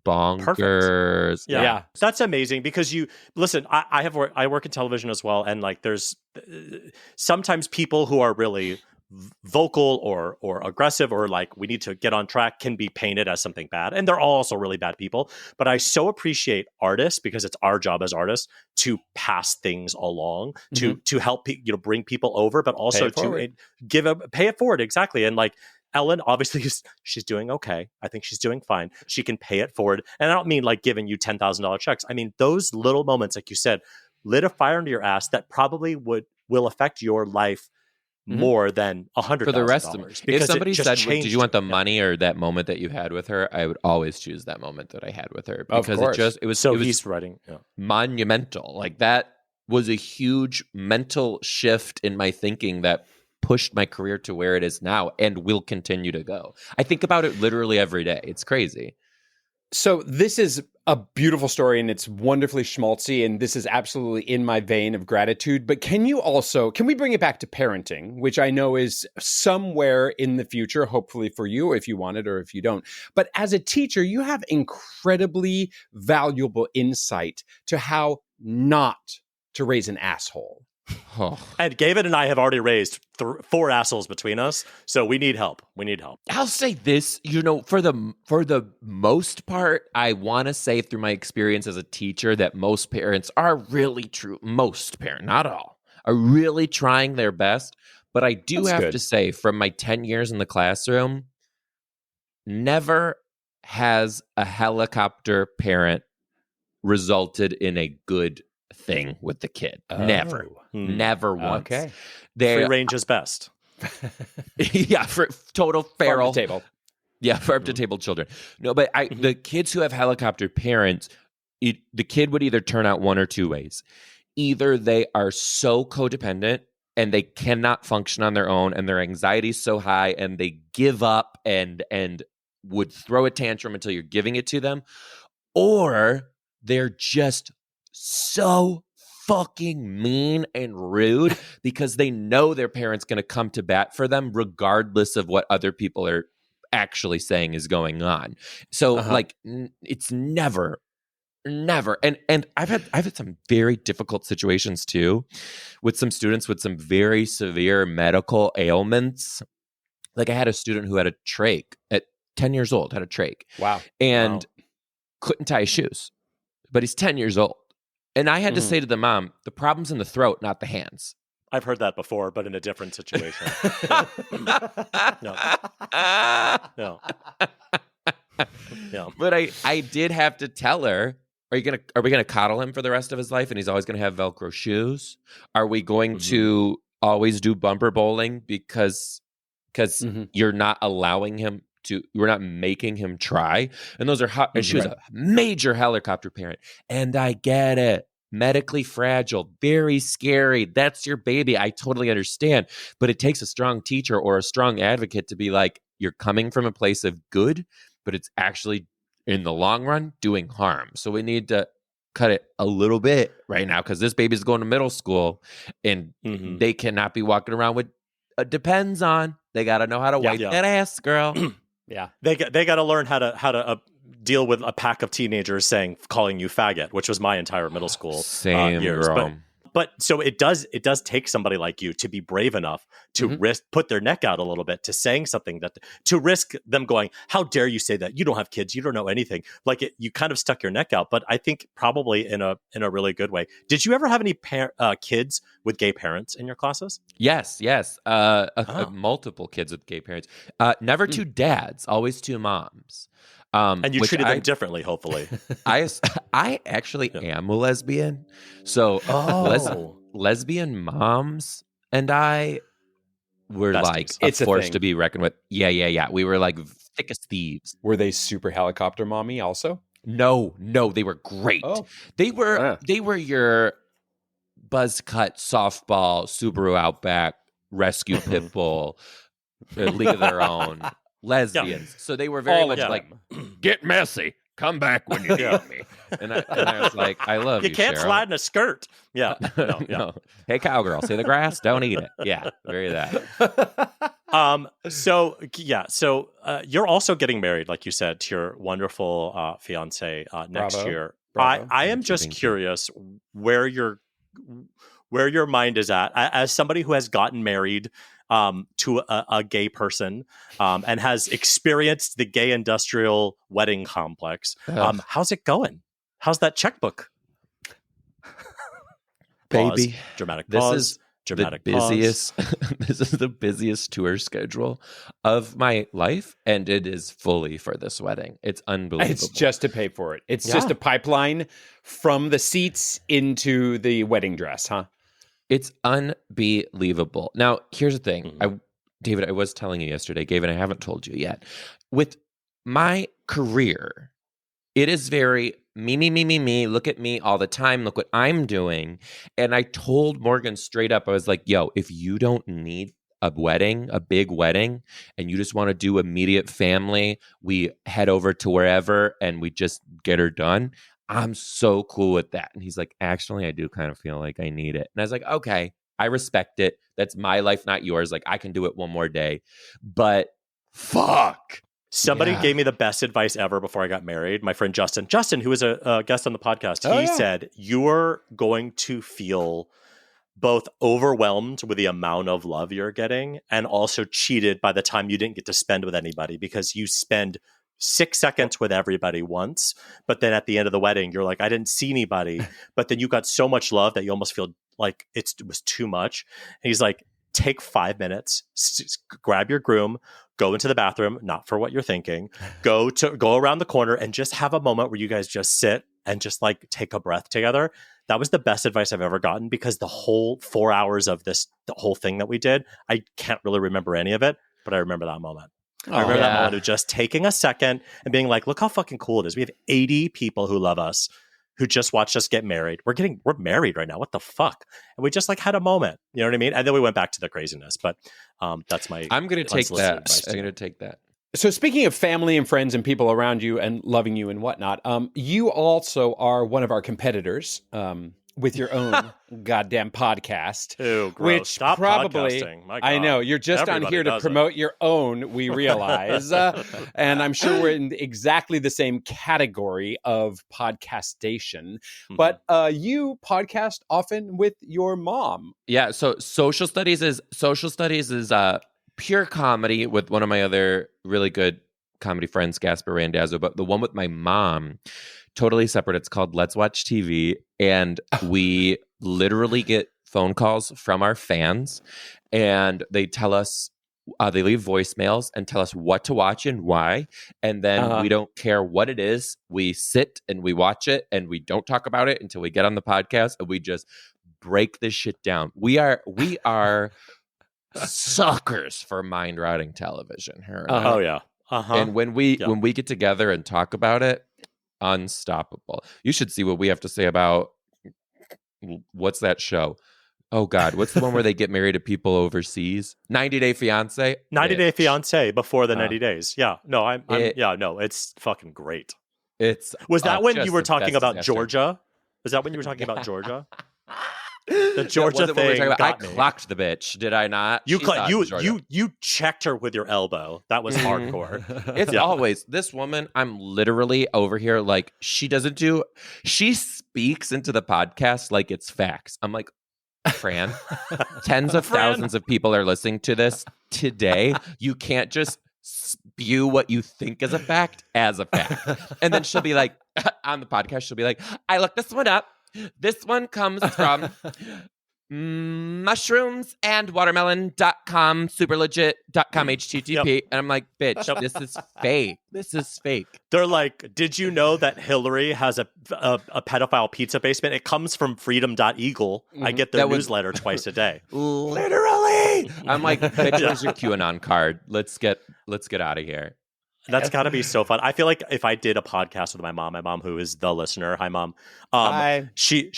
Speaker 4: bonkers.
Speaker 2: Yeah. That's amazing, because listen, I work in television as well, and like there's sometimes people who are really vocal or aggressive, or like we need to get on track, can be painted as something bad, and they're also really bad people. But I so appreciate artists, because it's our job as artists to pass things along, to help bring people over, but also to pay it forward. Exactly. And like Ellen, obviously, she's doing okay. I think she's doing fine. She can pay it forward. And I don't mean like giving you $10,000 checks. I mean, those little moments, like you said, lit a fire under your ass that probably will affect your life more than $100,000
Speaker 4: for the rest of it. If somebody said, did you want the money or that moment that you had with her, I would always choose that moment that I had with her, because it was
Speaker 2: he's writing
Speaker 4: monumental. Like that was a huge mental shift in my thinking that pushed my career to where it is now and will continue to go. I think about it literally every day. It's crazy.
Speaker 1: So this is a beautiful story, and it's wonderfully schmaltzy, and this is absolutely in my vein of gratitude. But can we bring it back to parenting, which I know is somewhere in the future, hopefully for you, if you want it or if you don't. But as a teacher, you have incredibly valuable insight to how not to raise an asshole.
Speaker 2: And David and I have already raised 4 assholes between us, so we need help.
Speaker 4: I'll say this, for the most part, I want to say through my experience as a teacher that most parents are really true. Most parents, not all, are really trying their best. But I do have to say, from my 10 years in the classroom, never has a helicopter parent resulted in a good thing with the kid. Never once.
Speaker 2: Okay. Free range is best.
Speaker 4: Yeah, for total feral.
Speaker 1: Farm to table.
Speaker 4: Yeah, farm to table children. No, but the kids who have helicopter parents, the kid would either turn out one or two ways. Either they are so codependent and they cannot function on their own, and their anxiety is so high, and they give up and would throw a tantrum until you're giving it to them, or they're just so fucking mean and rude because they know their parents going to come to bat for them regardless of what other people are actually saying is going on. So like it's never and I've had some very difficult situations too with some students with some very severe medical ailments. Like I had a student who had a trach at 10 years old, had a trach.
Speaker 1: Wow.
Speaker 4: And couldn't tie his shoes. But he's 10 years old. And I had to say to the mom, the problem's in the throat, not the hands.
Speaker 2: I've heard that before, but in a different situation. No.
Speaker 4: But I did have to tell her, are we gonna coddle him for the rest of his life and he's always gonna have Velcro shoes? Are we going to always do bumper bowling because you're not allowing him to, we're not making him try? And those are and she was a major helicopter parent, and I get it. Medically fragile, very scary. That's your baby. I totally understand. But it takes a strong teacher or a strong advocate to be like, you're coming from a place of good, but it's actually in the long run doing harm. So we need to cut it a little bit right now, because this baby's going to middle school and they cannot be walking around with depends on. They got to know how to wipe that ass, girl.
Speaker 2: Yeah, they got to learn how to deal with a pack of teenagers calling you faggot, which was my entire middle school years.
Speaker 4: Girl.
Speaker 2: But so it does take somebody like you to be brave enough to put their neck out a little bit to saying something to risk them going, how dare you say that? You don't have kids. You don't know anything. Like you kind of stuck your neck out, but I think probably in a really good way. Did you ever have any kids with gay parents in your classes?
Speaker 4: Yes. Multiple kids with gay parents. Never two dads, always two moms.
Speaker 2: And you treated them differently, hopefully.
Speaker 4: I actually am a lesbian. So lesbian moms and I were like a force to be reckoned with. Yeah. We were like thick as thieves.
Speaker 1: Were they super helicopter mommy also?
Speaker 4: No, they were great. They were buzz cut, softball, Subaru Outback, rescue pit bull, League of Their Own, lesbians. So they were very much like, get messy. Come back when you need me. And I was like, I love you,
Speaker 2: You can't
Speaker 4: Cheryl.
Speaker 2: slide in a skirt. Yeah.
Speaker 4: No. Hey, cowgirl, see the grass? Don't eat it. Yeah, very that.
Speaker 2: So you're also getting married, like you said, to your wonderful fiance next year.
Speaker 1: Bravo.
Speaker 2: I am just curious where your mind is at as somebody who has gotten married to a gay person and has experienced the gay industrial wedding complex. How's it going? How's that checkbook?
Speaker 4: Baby,
Speaker 2: pause. Dramatic pause. Dramatic pause.
Speaker 4: This is the busiest tour schedule of my life, and it is fully for this wedding. It's unbelievable.
Speaker 1: It's just to pay for it. It's just a pipeline from the seats into the wedding dress, huh?
Speaker 4: It's unbelievable. Now, here's the thing. David, I was telling you yesterday, Gavin, I haven't told you yet. With my career, it is very me, look at me all the time, look what I'm doing. And I told Morgan straight up, I was like, yo, if you don't need a wedding, a big wedding, and you just want to do immediate family, we head over to wherever and we just get her done. I'm so cool with that. And he's like, actually, I do kind of feel like I need it. And I was like, okay, I respect it. That's my life, not yours. Like, I can do it one more day. But fuck.
Speaker 2: Somebody gave me the best advice ever before I got married. My friend Justin, who was a guest on the podcast, he said, you're going to feel both overwhelmed with the amount of love you're getting and also cheated by the time you didn't get to spend with anybody because you spend 6 seconds with everybody once, but then at the end of the wedding, you're like, I didn't see anybody, but then you got so much love that you almost feel like it was too much. And he's like, take 5 minutes, grab your groom, go into the bathroom, not for what you're thinking, go around the corner and just have a moment where you guys just sit and just like take a breath together. That was the best advice I've ever gotten because the whole 4 hours of the whole thing that we did, I can't really remember any of it, but I remember that moment. I remember that moment of just taking a second and being like, look how fucking cool it is. We have 80 people who love us, who just watched us get married. We're married right now. What the fuck? And we just like had a moment. You know what I mean? And then we went back to the craziness. But that's my
Speaker 4: I'm going to take that. I'm going to take that.
Speaker 1: So speaking of family and friends and people around you and loving you and whatnot, you also are one of our competitors with your own goddamn podcast.
Speaker 2: Ew, gross.
Speaker 1: Which
Speaker 2: Stop
Speaker 1: probably,
Speaker 2: podcasting. My God.
Speaker 1: I know, you're just
Speaker 2: Everybody
Speaker 1: on here to
Speaker 2: does
Speaker 1: promote your own, we realize. And I'm sure we're in exactly the same category of podcastation.
Speaker 2: Mm-hmm.
Speaker 1: But you podcast often with your mom.
Speaker 4: Yeah, so social studies is pure comedy with one of my other really good comedy friends, Gasper Randazzo, but the one with my mom, totally separate. It's called Let's Watch TV, and we literally get phone calls from our fans, and they tell us, they leave voicemails and tell us what to watch and why, and then we don't care what it is. We sit and we watch it, and we don't talk about it until we get on the podcast, and we just break this shit down. We are suckers for mind-rotting television. Her and I.
Speaker 2: Oh yeah.
Speaker 4: And when we get together and talk about it, unstoppable. You should see what we have to say about what's that show? Oh God, what's the one where they get married to people overseas? 90 Day Fiance.
Speaker 2: 90 Day Fiance before the 90 days. Yeah. No, it's fucking great. Was that when you were talking about Georgia? Was that when you were talking about Georgia? The Georgia thing.
Speaker 4: I clocked the bitch. Did I not?
Speaker 2: You checked her with your elbow. That was hardcore.
Speaker 4: It's always this woman. I'm literally over here like she speaks into the podcast like it's facts. I'm like, Fran, tens of thousands of people are listening to this today. You can't just spew what you think is a fact as a fact. And then she'll be like, on the podcast, she'll be like, I looked this one up. This one comes from mushrooms-and-watermelon.com, superlegit.com, HTTP.
Speaker 2: Yep.
Speaker 4: And I'm like, bitch, this is fake. This is fake.
Speaker 2: They're like, did you know that Hillary has a pedophile pizza basement? It comes from freedom.eagle. I get their newsletter twice a day.
Speaker 4: Literally. I'm like, bitch, where's your QAnon card? Let's get out of here.
Speaker 2: That's got to be so fun. I feel like if I did a podcast with my mom who is the listener, hi mom,
Speaker 1: hi.
Speaker 2: she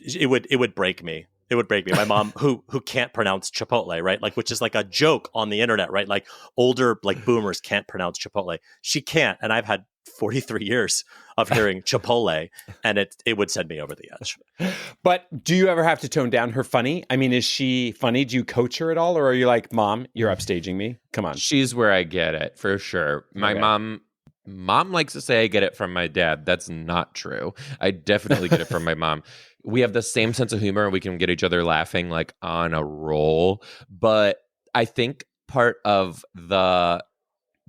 Speaker 2: it would break me. It would break me. My mom, who can't pronounce Chipotle, right? Like, which is like a joke on the internet, right? Like older like boomers can't pronounce Chipotle. She can't, and I've had 43 years of hearing Chipotle, and it would send me over the edge.
Speaker 1: But do you ever have to tone down her funny? I mean, is she funny? Do you coach her at all, or are you like, Mom, you're upstaging me? Come on.
Speaker 4: She's where I get it for sure. My mom likes to say I get it from my dad. That's not true. I definitely get it from my mom. We have the same sense of humor. We can get each other laughing like on a roll. But I think part of the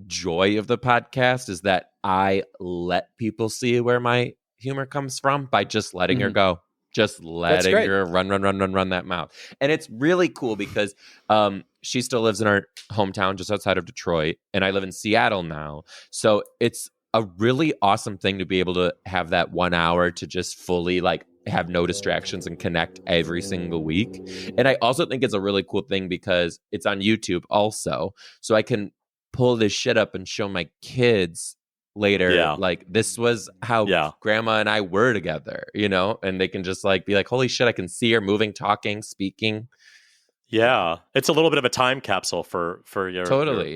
Speaker 4: joy of the podcast is that I let people see where my humor comes from by just letting her go. Just letting her run that mouth. And it's really cool because she still lives in our hometown just outside of Detroit, and I live in Seattle now. So it's a really awesome thing to be able to have that 1 hour to just fully like have no distractions and connect every single week. And I also think it's a really cool thing because it's on YouTube also. So I can pull this shit up and show my kids later, like this was how grandma and I were together, you know, and they can just like be like, holy shit, I can see her moving, talking, speaking.
Speaker 2: Yeah, it's a little bit of a time capsule for your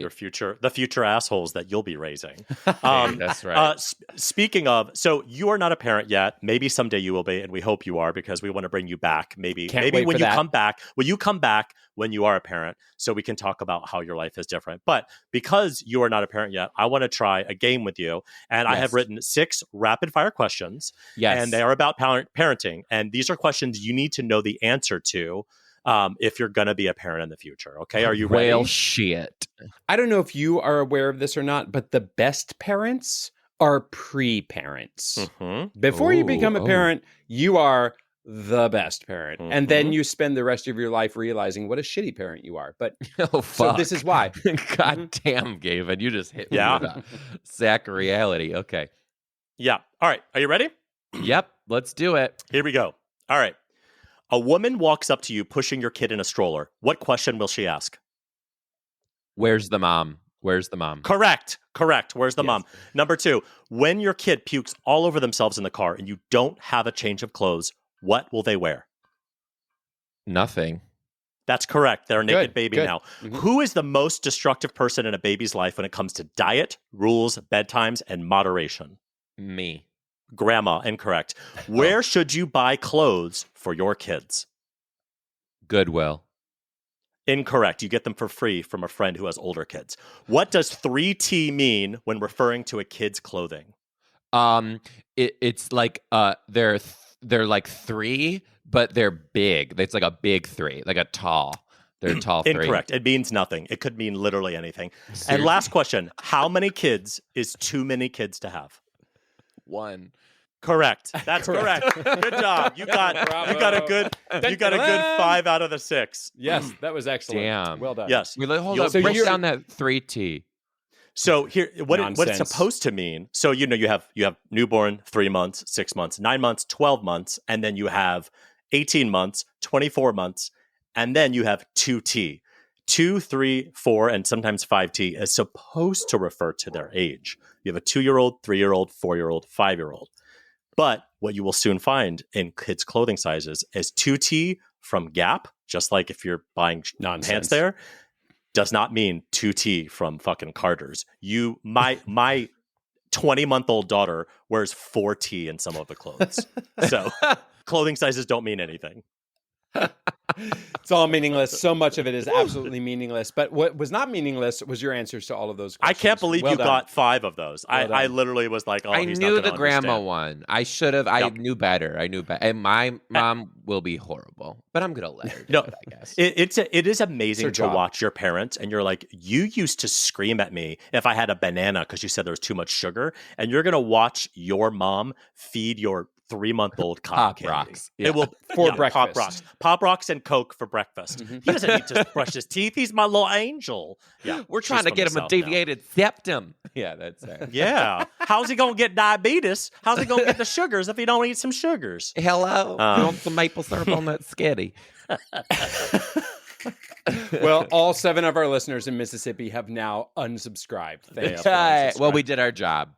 Speaker 2: future, the future assholes that you'll be raising.
Speaker 4: That's right.
Speaker 2: Speaking of, so you are not a parent yet. Maybe someday you will be, and we hope you are because we want to bring you back. Maybe when you come back, when you are a parent, so we can talk about how your life is different. But because you are not a parent yet, I want to try a game with you, and I have written 6 rapid fire questions.
Speaker 4: Yes,
Speaker 2: and they are about parenting, and these are questions you need to know the answer to. If you're going to be a parent in the future. Okay. Are you ready?
Speaker 4: Well, shit.
Speaker 1: I don't know if you are aware of this or not, but the best parents are pre-parents. Before you become a parent, you are the best parent. And then you spend the rest of your life realizing what a shitty parent you are. But so this is why.
Speaker 4: God damn, Gavin, you just hit me with a sack of reality. Okay.
Speaker 2: Yeah. All right. Are you ready?
Speaker 4: Yep. Let's do it.
Speaker 2: Here we go. All right. A woman walks up to you pushing your kid in a stroller. What question will she ask?
Speaker 4: Where's the mom? Where's the mom?
Speaker 2: Correct. Where's the mom? Number 2, when your kid pukes all over themselves in the car and you don't have a change of clothes, what will they wear?
Speaker 4: Nothing.
Speaker 2: That's correct. They're a naked baby now. Who is the most destructive person in a baby's life when it comes to diet, rules, bedtimes, and moderation?
Speaker 4: Me.
Speaker 2: Grandma, incorrect. Where should you buy clothes for your kids?
Speaker 4: Goodwill.
Speaker 2: Incorrect. You get them for free from a friend who has older kids. What does 3T mean when referring to a kid's clothing?
Speaker 4: It's like they're like 3, but they're big. It's like a big 3, like a tall. They're tall 3.
Speaker 2: Incorrect. It means nothing. It could mean literally anything. Seriously? And last question: how many kids is too many kids to have?
Speaker 4: 1.
Speaker 2: Correct. That's correct. Good job. You got a good 5 out of the 6.
Speaker 1: Yes, that was excellent.
Speaker 4: Damn.
Speaker 1: Well done.
Speaker 2: Yes.
Speaker 4: Hold on. Break down that 3T.
Speaker 2: So here, what it's supposed to mean. So you have newborn, 3 months, 6 months, 9 months, 12 months, and then you have 18 months, 24 months, and then you have 2T. 2, 3, 4, and sometimes 5T is supposed to refer to their age. You have a 2-year-old, 3-year-old, 4-year-old, 5-year-old. But what you will soon find in kids' clothing sizes is 2T from Gap, just like if you're buying pants there, does not mean 2T from fucking Carter's. My 20-month-old daughter wears 4T in some of the clothes. So clothing sizes don't mean anything.
Speaker 1: It's all meaningless. So much of it is absolutely meaningless. But what was not meaningless was your answers to all of those questions.
Speaker 2: I can't believe you got 5 of those. I literally was like,
Speaker 4: I knew the grandma one. I should have. I knew better. And my mom will be horrible, but I'm going to let her do it, I guess.
Speaker 2: It is amazing to watch your parents, and you're like, you used to scream at me if I had a banana because you said there was too much sugar, and you're going to watch your mom feed your 3-month-old
Speaker 4: Pop Rocks.
Speaker 2: Yeah. It will
Speaker 1: for breakfast.
Speaker 2: Pop Rocks and Coke for breakfast. He doesn't need to brush his teeth. He's my little angel. Yeah,
Speaker 4: we're trying to get him a deviated septum. Yeah, that's it.
Speaker 2: Yeah. How's he gonna get diabetes? How's he gonna get the sugars if he don't eat some sugars?
Speaker 4: Hello, you want some maple syrup on that sketty?
Speaker 1: Well, all 7 of our listeners in Mississippi have now unsubscribed. Thanks.
Speaker 4: Well, we did our job.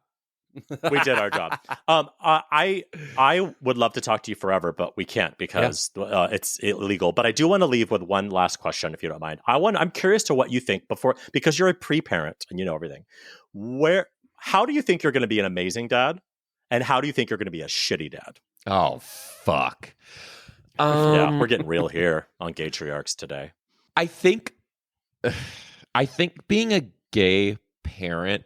Speaker 2: We did our job. I would love to talk to you forever, but we can't because it's illegal. But I do want to leave with one last question, if you don't mind. I'm curious to what you think because you're a pre-parent and you know everything. How do you think you're going to be an amazing dad, and how do you think you're going to be a shitty dad?
Speaker 4: Oh fuck.
Speaker 2: Yeah, we're getting real here on Gaytriarchs today.
Speaker 4: I think being a gay parent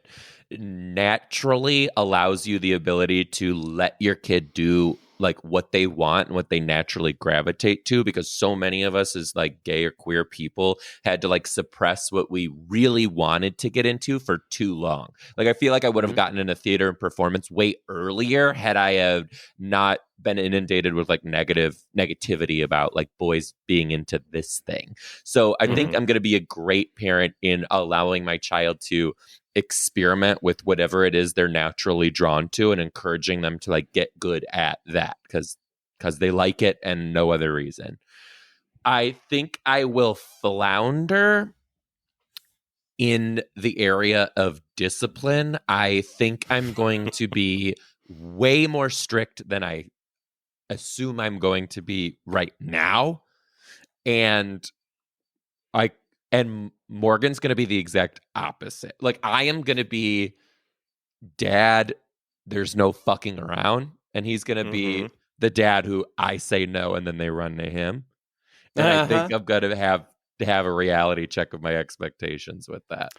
Speaker 4: naturally allows you the ability to let your kid do like what they want and what they naturally gravitate to, because so many of us as like gay or queer people had to like suppress what we really wanted to get into for too long. Like I feel like I would have gotten into theater and performance way earlier had I have not been inundated with like negativity about like boys being into this thing. So I think I'm going to be a great parent in allowing my child to experiment with whatever it is they're naturally drawn to and encouraging them to like get good at that because they like it and no other reason. I think I will flounder in the area of discipline. I think I'm going to be way more strict than I assume I'm going to be right now. And Morgan's going to be the exact opposite. Like I am going to be dad, there's no fucking around. And he's going to be the dad who I say no and then they run to him. And I think I'm going to have a reality check of my expectations with that.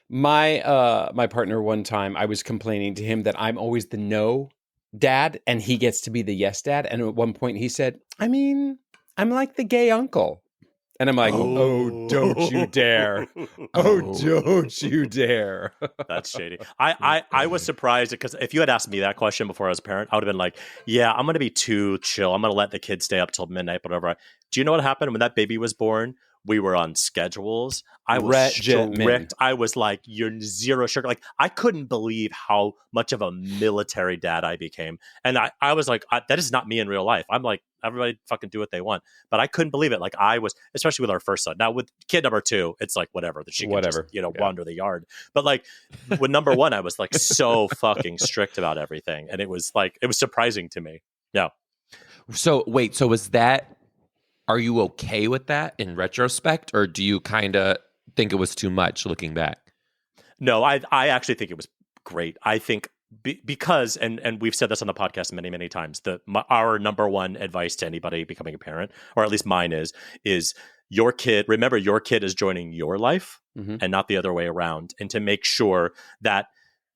Speaker 1: My partner, one time I was complaining to him that I'm always the no dad and he gets to be the yes dad. And at one point he said, I mean, I'm like the gay uncle. And I'm like, oh don't you dare. Oh, don't you dare.
Speaker 2: That's shady. I was surprised because if you had asked me that question before I was a parent, I would have been like, yeah, I'm going to be too chill. I'm going to let the kids stay up till midnight, whatever. Do you know what happened when that baby was born? We were on schedules. I was strict. I was like, you're zero sugar. Like, I couldn't believe how much of a military dad I became. And I was like, that is not me in real life. I'm like, everybody fucking do what they want. But I couldn't believe it. Like, I was, especially with our first son. Now, with kid number 2, it's like, whatever. She can just, wander the yard. But like, with number 1, I was like so fucking strict about everything. And it was surprising to me. Yeah.
Speaker 4: So, wait, so was that... Are you okay with that in retrospect, or do you kind of think it was too much looking back?
Speaker 2: No, I actually think it was great. I think because, and we've said this on the podcast many, many times, our number one advice to anybody becoming a parent, or at least mine is your kid, remember your kid is joining your life and not the other way around. And to make sure that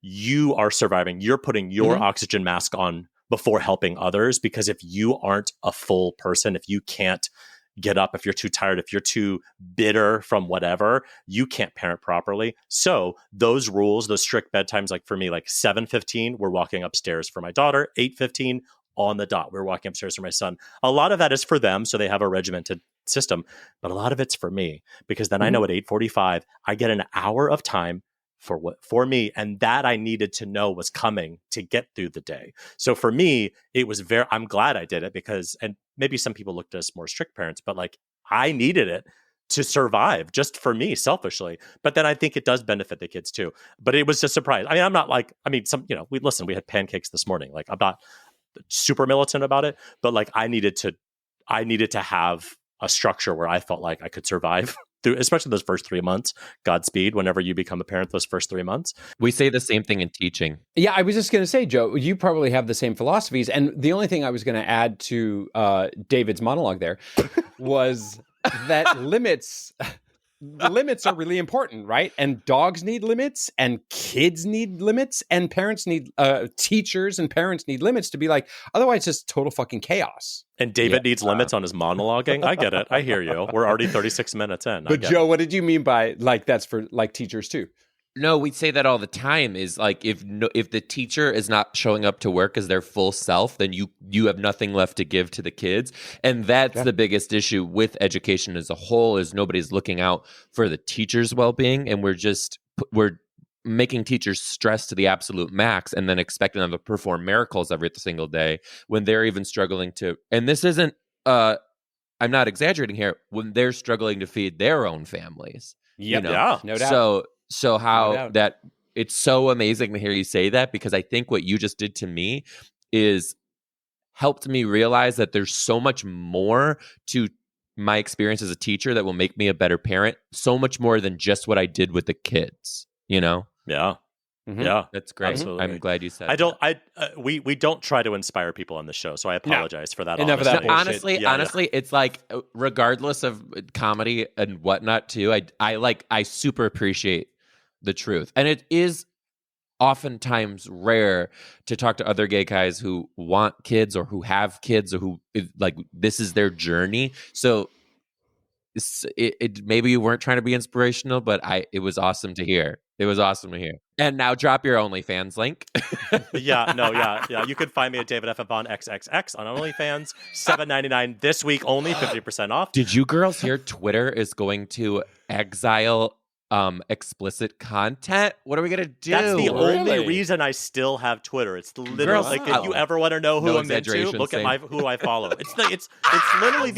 Speaker 2: you are surviving, you're putting your oxygen mask on before helping others, because if you aren't a full person, if you can't get up, if you're too tired, if you're too bitter from whatever, you can't parent properly. So those rules, those strict bedtimes, like for me, like 7:15, we're walking upstairs for my daughter, 8:15 on the dot, we're walking upstairs for my son. A lot of that is for them, so they have a regimented system, but a lot of it's for me, because then I know at 8:45, I get an hour of time for me, and that I needed to know was coming to get through the day. So for me, it was I'm glad I did it, because, and maybe some people looked at us more strict parents, but like I needed it to survive, just for me selfishly. But then I think it does benefit the kids too. But it was a surprise. I mean, I'm not like, we had pancakes this morning. Like, I'm not super militant about it, but like I needed to have a structure where I felt like I could survive through, especially those first 3 months. Godspeed whenever you become a parent, those first 3 months.
Speaker 4: We say the same thing in teaching.
Speaker 1: Yeah, I was just going to say, Joe, you probably have the same philosophies. And the only thing I was going to add to David's monologue there was that limits are really important, right? And dogs need limits, and kids need limits, and parents need teachers and parents need limits to be like, otherwise it's just total fucking chaos.
Speaker 2: And David needs limits on his monologuing. I get it. I hear you. We're already 36 minutes in.
Speaker 1: But Joe, what did you mean by like that's for like teachers too?
Speaker 4: No, we say that all the time. Is like if the teacher is not showing up to work as their full self, then you have nothing left to give to the kids, and that's the biggest issue with education as a whole. Is nobody's looking out for the teacher's well-being, and we're making teachers stress to the absolute max, and then expecting them to perform miracles every single day when they're even struggling to. And this isn't. I'm not exaggerating here. When they're struggling to feed their own families.
Speaker 1: Yep.
Speaker 2: Yeah,
Speaker 1: no doubt.
Speaker 4: So how that it's so amazing to hear you say that, because I think what you just did to me is helped me realize that there's so much more to my experience as a teacher that will make me a better parent, so much more than just what I did with the kids, you know?
Speaker 2: Yeah.
Speaker 1: Mhm.
Speaker 2: Yeah.
Speaker 4: That's great.
Speaker 2: Absolutely.
Speaker 4: I'm glad you said
Speaker 2: we don't try to inspire people on the show, so I apologize for that.
Speaker 1: Enough of that
Speaker 2: honesty.
Speaker 1: bullshit.
Speaker 4: Honestly, it's like, regardless of comedy and whatnot too, I super appreciate the truth. And it is oftentimes rare to talk to other gay guys who want kids or who have kids or who, like, this is their journey. So maybe you weren't trying to be inspirational, but it was awesome to hear. It was awesome to hear. And now drop your OnlyFans link.
Speaker 2: Yeah. You can find me at David F. Von XXX on OnlyFans. $7.99 this week only, 50% off.
Speaker 4: Did you girls hear Twitter is going to exile explicit content? What are we gonna do?
Speaker 2: That's the only reason I still have Twitter. It's literally like, if you ever want to know who I'm into, look at who I follow. It's literally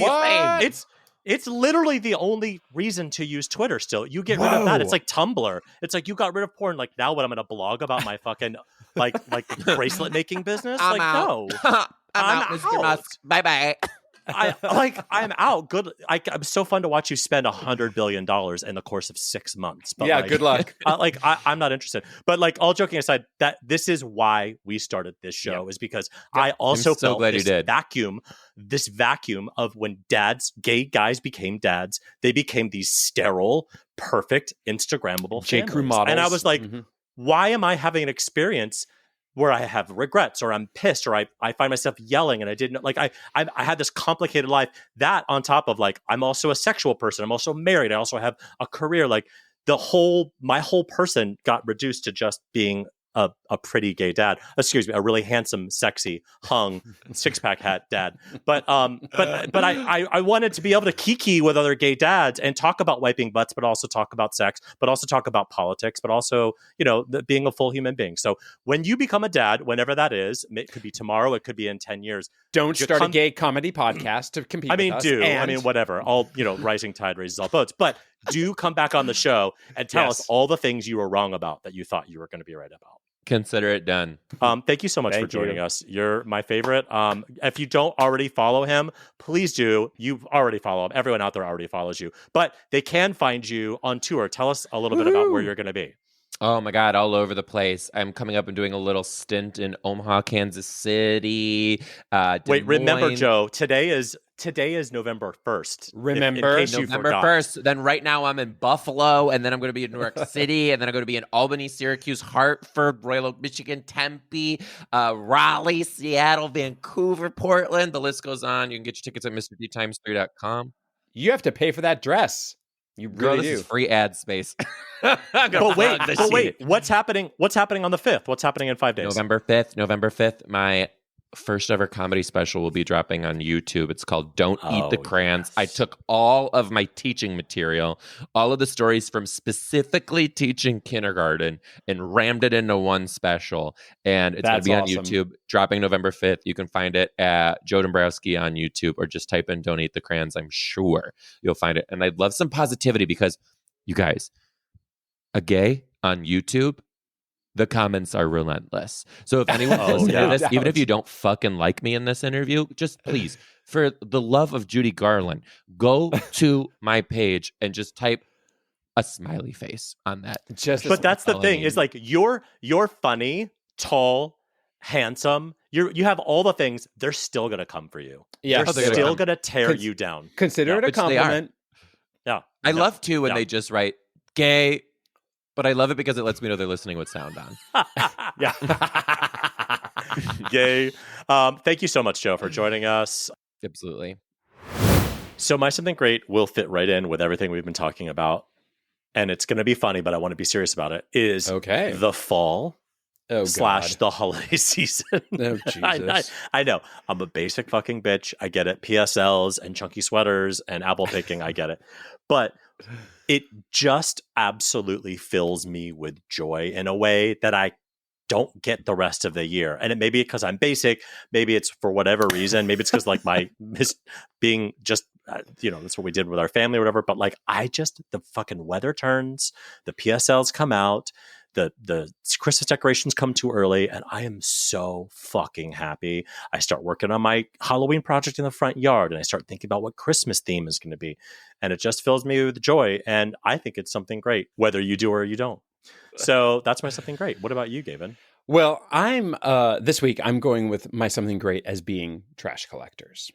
Speaker 2: it's literally the only reason to use Twitter still. You get rid of that. It's like Tumblr. It's like you got rid of porn. Like, now what, I'm going to blog about my fucking like bracelet making business?
Speaker 4: I'm out.
Speaker 2: No.
Speaker 4: I'm out, Mr. Musk. Bye-bye.
Speaker 2: I'm out. Good. I'm so fun to watch you spend $100 billion in the course of 6 months. But
Speaker 1: yeah, good luck.
Speaker 2: I'm not interested. But like, all joking aside, that this is why we started this show, is because I also felt this vacuum of when gay guys became dads. They became these sterile, perfect, Instagrammable
Speaker 1: J.Crew
Speaker 2: families.
Speaker 1: models.
Speaker 2: And I was like, why am I having an experience where I have regrets, or I'm pissed, or I find myself yelling, and I didn't like, I had this complicated life, that on top of, like, I'm also a sexual person, I'm also married, I also have a career, like my whole person got reduced to just being a pretty gay dad. Excuse me, a really handsome, sexy, hung, six-pack hat dad. But I wanted to be able to kiki with other gay dads and talk about wiping butts, but also talk about sex, but also talk about politics, but also, being a full human being. So when you become a dad, whenever that is, it could be tomorrow, it could be in 10 years.
Speaker 1: Don't start a gay comedy podcast to compete with us.
Speaker 2: Whatever. All, rising tide raises all boats. But do come back on the show and tell us all the things you were wrong about that you thought you were going to be right about.
Speaker 4: Consider it done.
Speaker 2: Thank you so much for joining us. You're my favorite. If you don't already follow him, please do. You've already followed him. Everyone out there already follows you. But they can find you on tour. Tell us a little bit about where you're going to be.
Speaker 4: Oh my God, all over the place. I'm coming up and doing a little stint in Omaha, Kansas City.
Speaker 2: Wait, remember, Joe, today is November 1st.
Speaker 4: Remember, November 1st. Then right now I'm in Buffalo, and then I'm going to be in New York City, and then I'm going to be in Albany, Syracuse, Hartford, Royal Oak, Michigan, Tempe, Raleigh, Seattle, Vancouver, Portland. The list goes on. You can get your tickets at MrD3
Speaker 1: You have to pay for that dress. You really do.
Speaker 4: This is free ad space.
Speaker 2: But wait, what's happening on the 5th? What's happening in 5 days?
Speaker 4: November 5th, my first ever comedy special will be dropping on YouTube. It's called Don't Eat the Crayons. Yes. I took all of my teaching material, all of the stories from specifically teaching kindergarten, and rammed it into one special. And it's going to be on YouTube, dropping November 5th. You can find it at Joe Dombrowski on YouTube, or just type in Don't Eat the Crayons. I'm sure you'll find it. And I'd love some positivity, because you guys, a gay on YouTube, the comments are relentless. So if anyone's listening to this, even if you don't fucking like me in this interview, just please, for the love of Judy Garland, go to my page and just type a smiley face on that.
Speaker 2: But that's the thing, is like, you're funny, tall, handsome. You have all the things. They're still gonna come for you. Yeah, they're still gonna tear you down.
Speaker 1: Consider it a compliment.
Speaker 2: Yeah,
Speaker 4: I love too when they just write gay. But I love it because it lets me know they're listening with sound on.
Speaker 2: Yeah. Yay. Thank you so much, Joe, for joining us.
Speaker 4: Absolutely.
Speaker 2: So my something great will fit right in with everything we've been talking about. And it's going to be funny, but I want to be serious about it, is the fall / the holiday season.
Speaker 1: Oh, Jesus.
Speaker 2: I know. I'm a basic fucking bitch. I get it. PSLs and chunky sweaters and apple picking. I get it. But it just absolutely fills me with joy in a way that I don't get the rest of the year. And it may be because I'm basic. Maybe it's for whatever reason. Maybe it's because like my being just, that's what we did with our family or whatever. But like, the fucking weather turns, the PSLs come out, the Christmas decorations come too early, and I am so fucking happy. I start working on my Halloween project in the front yard, and I start thinking about what Christmas theme is going to be, and it just fills me with joy. And I think it's something great, whether you do or you don't. So that's my something great. What about you, Gavin?
Speaker 1: Well, I'm this week I'm going with my something great as being trash collectors,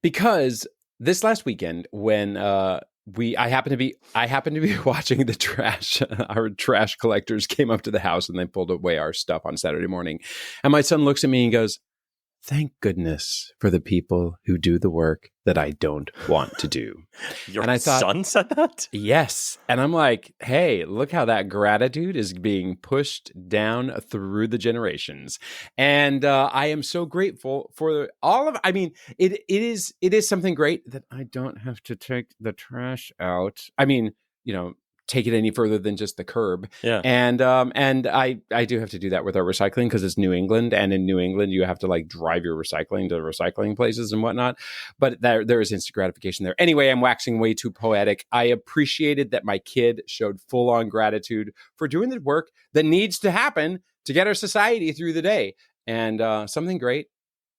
Speaker 1: because this last weekend when I happened to be watching the trash. Our trash collectors came up to the house and they pulled away our stuff on Saturday morning, and my son looks at me and goes, "Thank goodness for the people who do the work that I don't want to do."
Speaker 2: Your
Speaker 1: and I thought,
Speaker 2: son said that?
Speaker 1: Yes. And I'm like, hey, look how that gratitude is being pushed down through the generations. And I am so grateful for all of, I mean, it is something great that I don't have to take the trash out. I mean, take it any further than just the curb.
Speaker 2: Yeah.
Speaker 1: And I do have to do that with our recycling because it's New England, and in New England you have to like drive your recycling to recycling places and whatnot. But there is instant gratification there. Anyway, I'm waxing way too poetic. I appreciated that my kid showed full on gratitude for doing the work that needs to happen to get our society through the day. And something great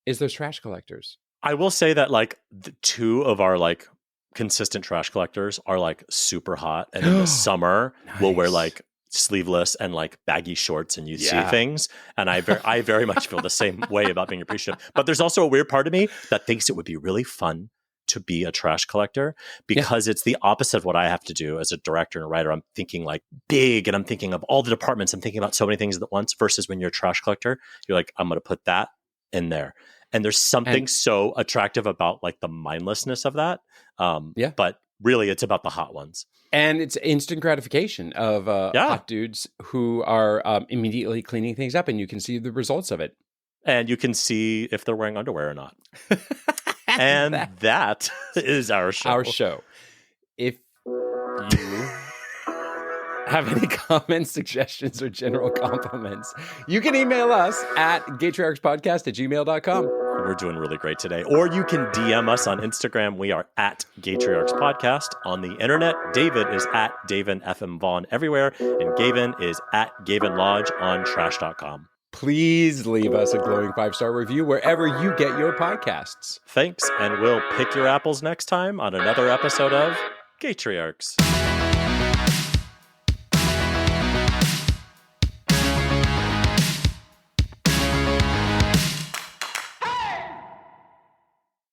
Speaker 1: is those trash collectors.
Speaker 2: I will say that like the two of our like consistent trash collectors are like super hot, and in the summer we'll wear like sleeveless and like baggy shorts and you see things, and I very much feel the same way about being appreciative. But there's also a weird part of me that thinks it would be really fun to be a trash collector, because it's the opposite of what I have to do as a director and a writer. I'm thinking like big, and I'm thinking of all the departments, I'm thinking about so many things at once, versus when you're a trash collector, you're like, I'm going to put that in there. And there's something so attractive about like the mindlessness of that. But really it's about the hot ones.
Speaker 1: And it's instant gratification of hot dudes who are immediately cleaning things up, and you can see the results of it.
Speaker 2: And you can see if they're wearing underwear or not. And that is our show.
Speaker 1: Our show. If you have any comments, suggestions, or general compliments, you can email us at gaytriarchspodcast@gmail.com.
Speaker 2: We're doing really great today. Or you can DM us on Instagram. We are at Gaytriarchs Podcast. On the internet, David is at David FM Vaughn everywhere, and Gavin is at Gavin Lodge on trash.com.
Speaker 1: Please leave us a glowing 5-star review wherever you get your podcasts.
Speaker 2: Thanks, and we'll pick your apples next time on another episode of Gaytriarchs.